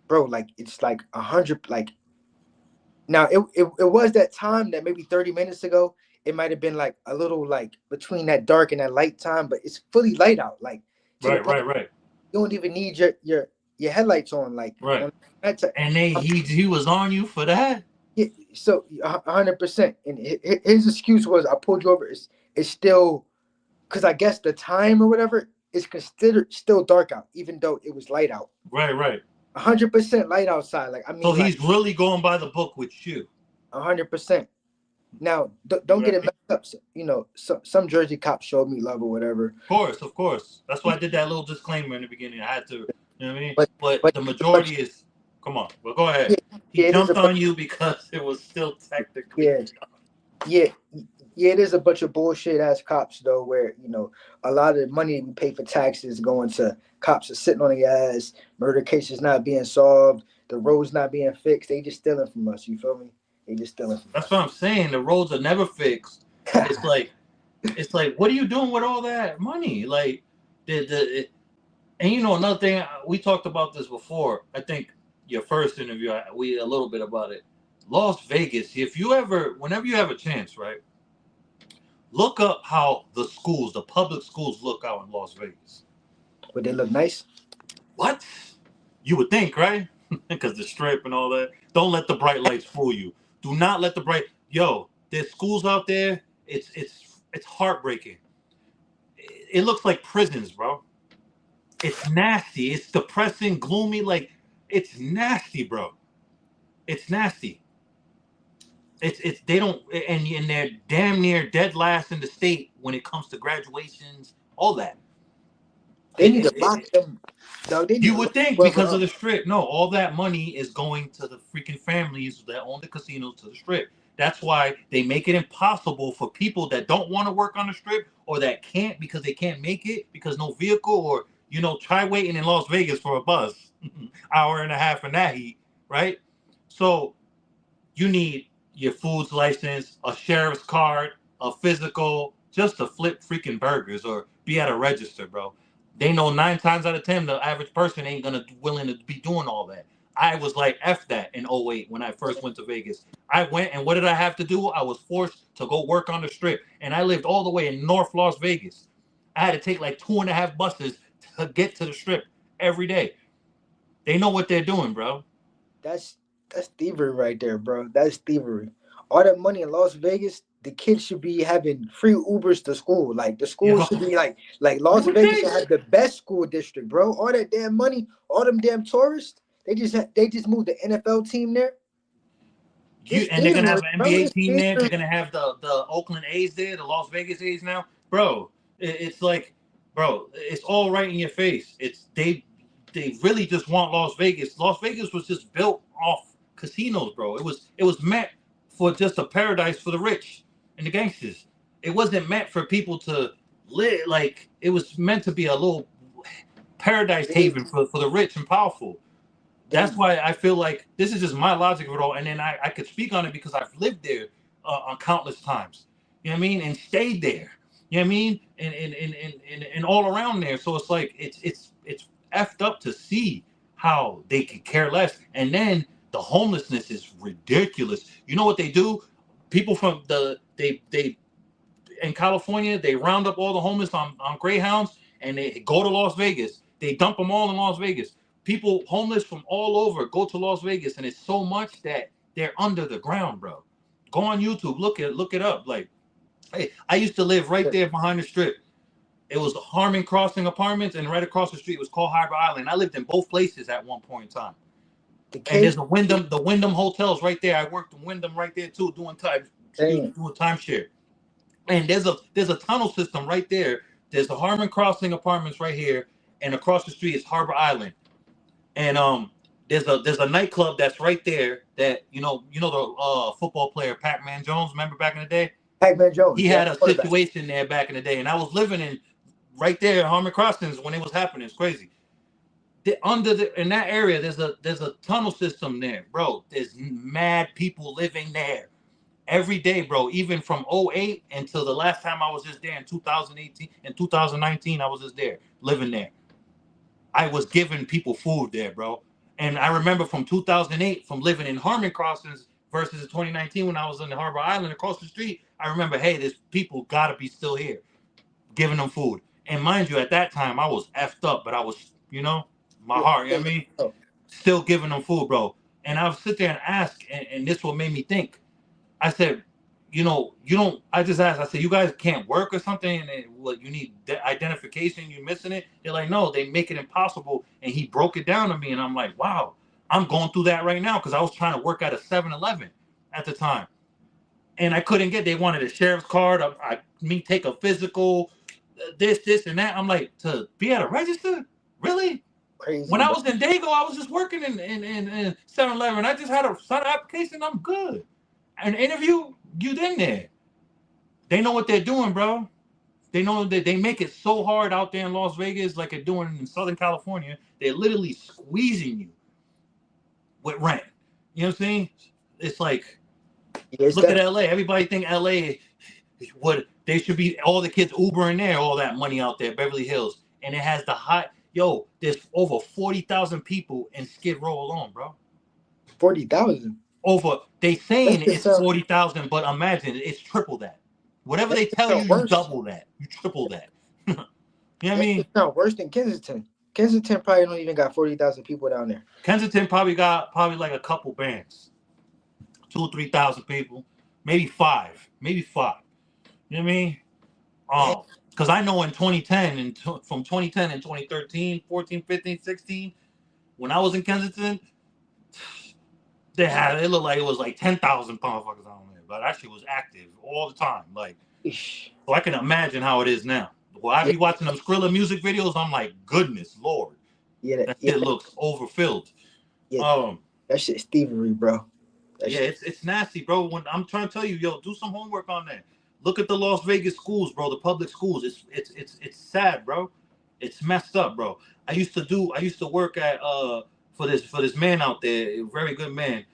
bro, like it's like 100. Like now it was that time that maybe 30 minutes ago. It might have been like a little like between that dark and that light time, but it's fully light out. Like to the right, point right, right, you don't even need your headlights on. Like right. that's a, And they he was on you for that. yeah, so 100%. And his excuse was, I pulled you over. It's still because I guess the time or whatever is considered still dark out, even though it was light out. Right, right. 100% light outside. Like I So mean, like he's really going by the book with you. 100%. Now, don't get Right. it messed up. Some Jersey cops showed me love or whatever, Of course, of course. That's why I did that little disclaimer in the beginning. I had to, you know what I mean? but But but the it's a bunch. majority is, come on, well, go Yeah, ahead. He yeah, it is a jumped bunch. on you because it was still technically. Yeah, yeah, yeah. It is a bunch of bullshit ass cops though, where a lot of the money we pay for taxes going to cops are sitting on their ass, murder cases not being solved, the roads not being fixed. They just stealing from us. You feel me? They just stealing from That's what I'm saying. The roads are never fixed. us. It's like It's like, what are you doing with all that money? Like, and you know another thing, we talked about this before. I think your first interview, we a little bit about it. Las Vegas. If you ever, whenever you have a chance, right, look up how the schools, the public schools, look out in Las Vegas. Would they look nice? What? You would think, right? Because the strip and all that. Don't let the bright lights fool you. Do not let the bright. Yo, there's schools out there. It's heartbreaking. It looks like prisons, bro. It's nasty. It's depressing, gloomy. Like it's nasty, bro. It's nasty. It's they don't and they're damn near dead last in the state when it comes to graduations, all that. They need to lock them. Dog, they need You to would lock think whoever because of up. the strip. No, all that money is going to the freaking families that own the casinos to the strip. That's why they make it impossible for people that don't want to work on the strip or that can't because they can't make it because no vehicle or try waiting in Las Vegas for a bus, hour and a half in that heat, right? So you need your food's license, a sheriff's card, a physical, just to flip freaking burgers or be at a register, bro. They know 9 times out of 10 the average person ain't gonna willing to be doing all that. I was like, F that in '08 when I first went to Vegas. I went and what did I have to do? I was forced to go work on the strip. And I lived all the way in North Las Vegas. I had to take like 2.5 buses to get to the strip every day. They know what they're doing, bro. That's that's thievery right there, bro. That's thievery. All that money in Las Vegas, the kids should be having free Ubers to school. Like the You school know, should be like you Las would Vegas think. should have the best school district, bro. All that damn money, all them damn tourists, they just moved the NFL team there. It's And they're gonna have thievery, an bro. NBA It's team there. They're thievery. gonna have the Oakland A's there, the Las Vegas A's now, bro. It's like, bro, it's all right in your face. They really just want Las Vegas. Las Vegas was just built off casinos, bro. It was meant for just a paradise for the rich and the gangsters. It wasn't meant for people to live. Like it was meant to be a little paradise They haven for the rich and powerful. That's they why I feel like this is just my logic of it all. And then I could speak on it because I've lived there on countless times. You know what I mean? And stayed there. You know what I mean? And all around there. So it's like it's effed up to see how they could care less. And then the homelessness is ridiculous. You know what they do? People from they in California, they round up all the homeless on Greyhounds and they go to Las Vegas. They dump them all in Las Vegas. People homeless from all over go to Las Vegas, and it's so much that they're under the ground, bro. Go on YouTube, look it up. Like, hey, I used to live right there behind the strip. It was Harmon Crossing Apartments, and right across the street was called Harbor Island. I lived in both places at one point in time. the And there's kids the Wyndham hotels right there. I worked in Wyndham right there too, saying doing timeshare. And there's a tunnel system right there. There's the Harmon Crossing Apartments right here, and across the street is Harbor Island. And there's a nightclub that's right there that the football player Pac-Man Jones. Remember back in the day, Pac-Man he Jones, yeah, had a quarterback. situation there back in the day, and I was living in right there at Harmon Crossings when it was happening. It's crazy. In that area, there's a tunnel system there, bro. There's mad people living there every day, bro. Even from '08 until the last time I was just there in 2018 and 2019, I was just there, living there. I was giving people food there, bro. And I remember from 2008, from living in Harmon Crossings versus in 2019 when I was in the Harbor Island across the street. I remember, hey, there's people gotta be still here, giving them food. And mind you, at that time I was effed up, but I was, my Yeah, heart, you know yeah, what I mean? yeah. Still giving them food, bro. And I would sit there and ask, and this what made me think. I said, you don't. I just asked. I said, you guys can't work or something, and what you need identification. You're missing it. They're like, no, they make it impossible. And he broke it down to me, and I'm like, wow, I'm going through that right now because I was trying to work at a 7-Eleven at the time, and I couldn't get. They wanted a sheriff's card. Me take a physical, this, and that. I'm like, to be at a register, really? When Crazy, I bro. was in Dago, I was just working in 7-Eleven. I just had a sign application. I'm good. An interview, you in there. They know what they're doing, bro. They know that they make it so hard out there in Las Vegas, like they're doing in Southern California. They're literally squeezing you with rent. You know what I'm saying? It's like, Yeah, it's look at definitely LA. Everybody think LA They should be all the kids Ubering there, all that money out there, Beverly Hills, and it has the high. Yo, there's over 40,000 people in Skid Row alone, bro. 40,000. Over they That's saying just it's sound. 40,000, but imagine it's triple that. Whatever That they just tell you, sound you worse. double that, you triple that. You know what I That mean? just sound worse than Kensington. Kensington probably don't even got 40,000 people down there. Kensington probably got probably like a couple bands, 2 or 3 thousand people, maybe five, maybe five. You know what I mean? Damn. Because I know in 2010 and from 2010 and 2013, 14, 15, 16, when I was in Kensington, it looked like it was like 10,000 motherfuckers on there, but that shit was active all the time. Like, Eesh. so I can imagine how it is now. Well, I Yeah, be watching them Skrilla music videos. I'm like, goodness lord, yeah, that, that yeah, shit looks overfilled. yeah. Um, That shit's thievery, bro. That yeah, shit. it's nasty, bro. When I'm trying to tell you, yo, do some homework on that. Look at the Las Vegas schools, bro. The public schools. It's sad, bro. It's messed up, bro. I used to work at for this man out there, a very good man.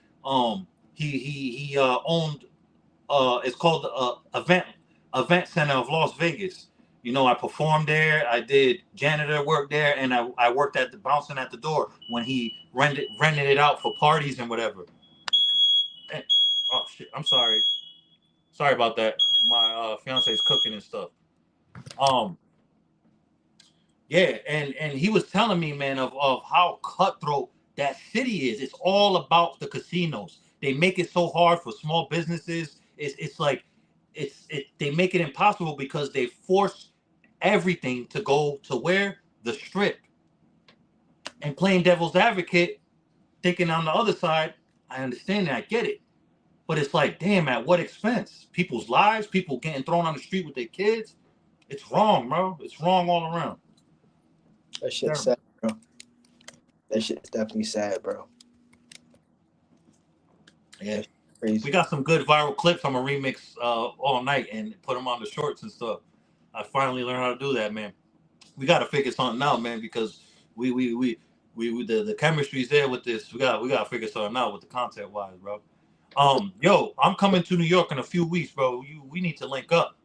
He owned it's called the Event Center of Las Vegas. You know, I performed there. I did janitor work there, and I worked at the bouncing at the door when he rented it out for parties and whatever. And, oh shit, I'm sorry. Sorry about that. My fiance is cooking and stuff. Um, yeah, and he was telling me, man, of how cutthroat that city is. It's all about the casinos. They make it so hard for small businesses. It's like they make it impossible because they force everything to go to where the strip. And playing devil's advocate, thinking on the other side, I understand that, I get it. But it's like, damn, at what expense? People's lives, people getting thrown on the street with their kids. It's wrong, bro. It's wrong all around. That shit's Terrible. sad, bro. That shit's definitely sad, bro. Yeah. That's crazy. We got some good viral clips. I'm gonna remix all night and put them on the shorts and stuff. I finally learned how to do that, man. We got to figure something out, man, because we we we the chemistry's there with this. We got to figure something out with the content wise, bro. Yo, I'm coming to New York in a few weeks, bro. We need to link up.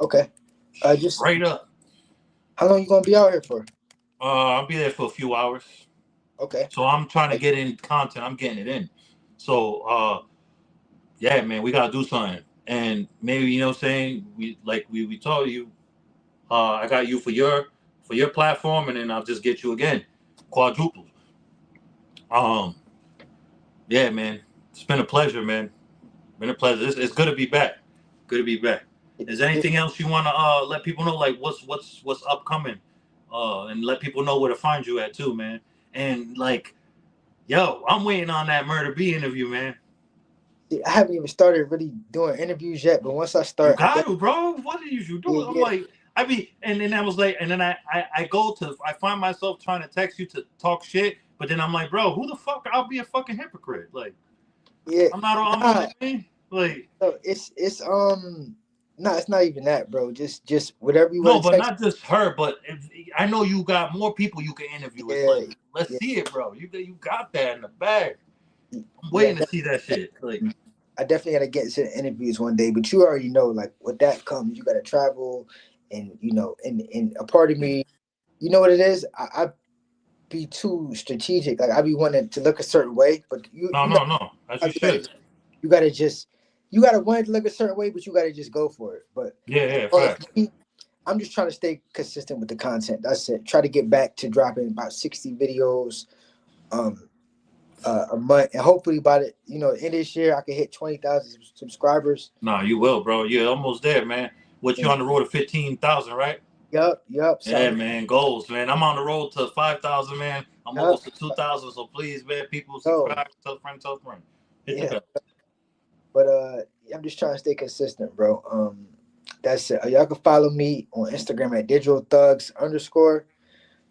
Okay. Just Straight up. how long you gonna be out here for? I'll be there for a few hours. Okay. So I'm trying to get in content. I'm getting it in. So yeah, man, we gotta do something. And maybe, you know what I'm saying, we told you, I got you for your platform, and then I'll just get you again. Quadruple. Um yeah, man. It's been a pleasure, man. Been a pleasure. It's good to be back. Good to be back. Is there anything else you wanna let people know, like what's upcoming? And let people know where to find you at too, man. And like, yo, I'm waiting on that Murda B interview, man. I haven't even started really doing interviews yet, but once I You start, I got definitely to, bro. What are you yeah, doing? I'm yeah, like, I mean, and then I was like, and then I find myself trying to text you to talk shit, but then I'm like, bro, who the fuck? I'll be a fucking hypocrite. Like, yeah. I'm not, Nah, I mean, like, no, no, it's not even that, bro. Just whatever you no, want to but text. not just her, but I know you got more people you can interview. It's Yeah, like, let's yeah, see it, bro. You got that in the bag. I'm yeah. waiting to see that shit. Like, I definitely gotta get into interviews one day, but you already know, like, with that comes, you gotta travel, and and a part of me, you know what it is. I be too strategic. Like, I be wanting to look a certain way, but no, you know, no, no, as I you be like, should. you gotta just you gotta want it to look a certain way, but you gotta just go for it. But Yeah, as yeah, far as fact. me, I'm just trying to stay consistent with the content. That's it. Try to get back to dropping about 60 videos um a month, and hopefully by the end of this year I can hit 20,000 subscribers. Nah, you will, bro. You're almost there, man. What you And on the road to 15,000, right? yup, Yeah, South. man. Goals, man. I'm on the road to 5,000, man. I'm Yup, almost to 2,000. So please, man, people yo, subscribe. Tell a friend, tell a friend. Hit the yeah. bell. But I'm just trying to stay consistent, bro. That's it. Y'all can follow me on Instagram at digital thugs underscore.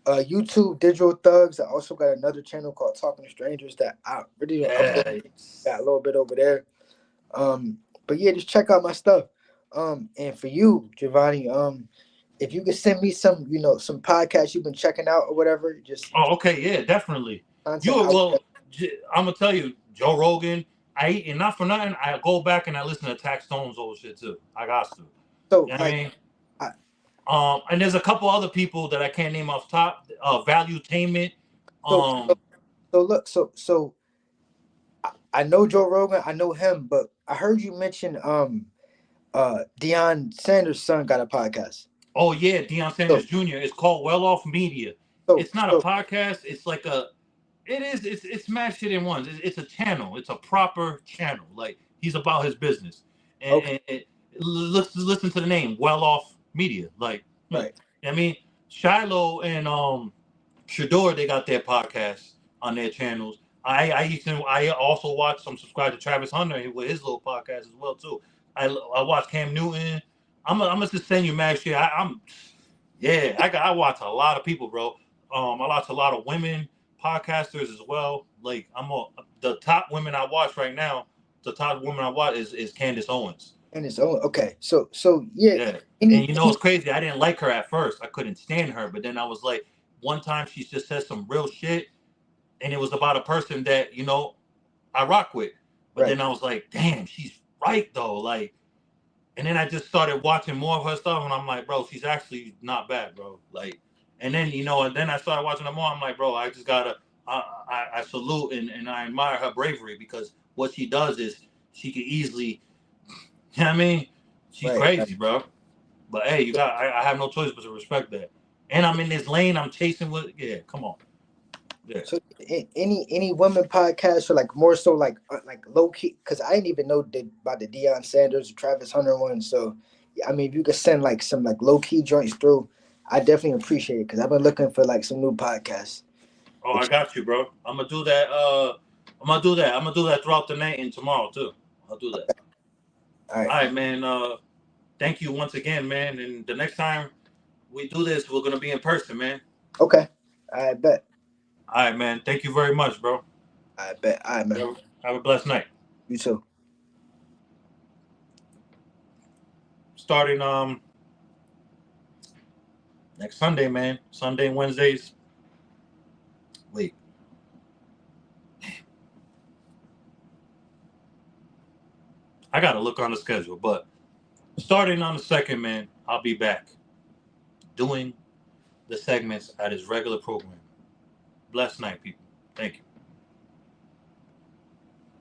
YouTube Digital Thugs. I also got another channel called Talking to Strangers that I really don't upload. Yeah. Got a little bit over there. But yeah, just check out my stuff. And for you, Giovanni, if you could send me some, some podcasts you've been checking out or whatever, just Oh, okay. Yeah, definitely. content. You well, I'm gonna tell you, Joe Rogan. And not for nothing, I go back and I listen to Tax Stone's old shit too. I got to. So You know what I like, mean? I, And there's a couple other people that I can't name off top. Valuetainment. so Um, so look, I know Joe Rogan, I know him, but I heard you mention Deion Sanders' son got a podcast. oh yeah, Deion So Sanders Jr. It's called Well Off Media. so It's not a so podcast. It's like a. It is. It's smash shit in ones. It's a channel. It's a proper channel. Like he's about his business, okay, and listen to the name. Well Off Media. Like, right. I mean, Shiloh and Shador, they got their podcasts on their channels. I also watch some subscribe to Travis Hunter with his little podcast as well too. I watch Cam Newton. I'm gonna just send you mad shit. I'm yeah. I watch a lot of people, bro. I watch a lot of women podcasters as well. Like the top women I watch right now. The top woman I watch is Candace Owens. And it's own. Okay, so yeah. Yeah. And Any you know it's crazy. I didn't like her at first. I couldn't stand her, but then I was like, one time she just said some real shit, and it was about a person that I rock with. But right, then I was like, damn, she's right though. Like, and then I just started watching more of her stuff, and I'm like, bro, she's actually not bad, bro. Like, and then and then I started watching her more. I'm like, bro, I just gotta, I salute and I admire her bravery because what she does is she can easily, you know what I mean? She's right, right. crazy, bro. But hey, I have no choice but to respect that. And I'm in this lane. I'm chasing with. Yeah, come on. Yeah. So any women podcasts or like more so like low key, because I didn't even know about the Deion Sanders or Travis Hunter one. So yeah, I mean, if you could send like some like low key joints through, I definitely appreciate it because I've been looking for like some new podcasts. Oh, I Which got you, bro. I'm gonna do that. I'm gonna do that. I'm gonna do that throughout the night and tomorrow too. I'll do that. all right, All right, man. Thank you once again, man. And the next time we do this, we're gonna be in person, man. okay, I bet, All right, man. Thank you very much, bro. I bet, all right, man. Have a blessed night. You too. Starting next Sunday, man. Sunday and Wednesdays. Wait. I gotta look on the schedule, but starting on the second, man, I'll be back doing the segments at his regular program. Blessed night, people. Thank you.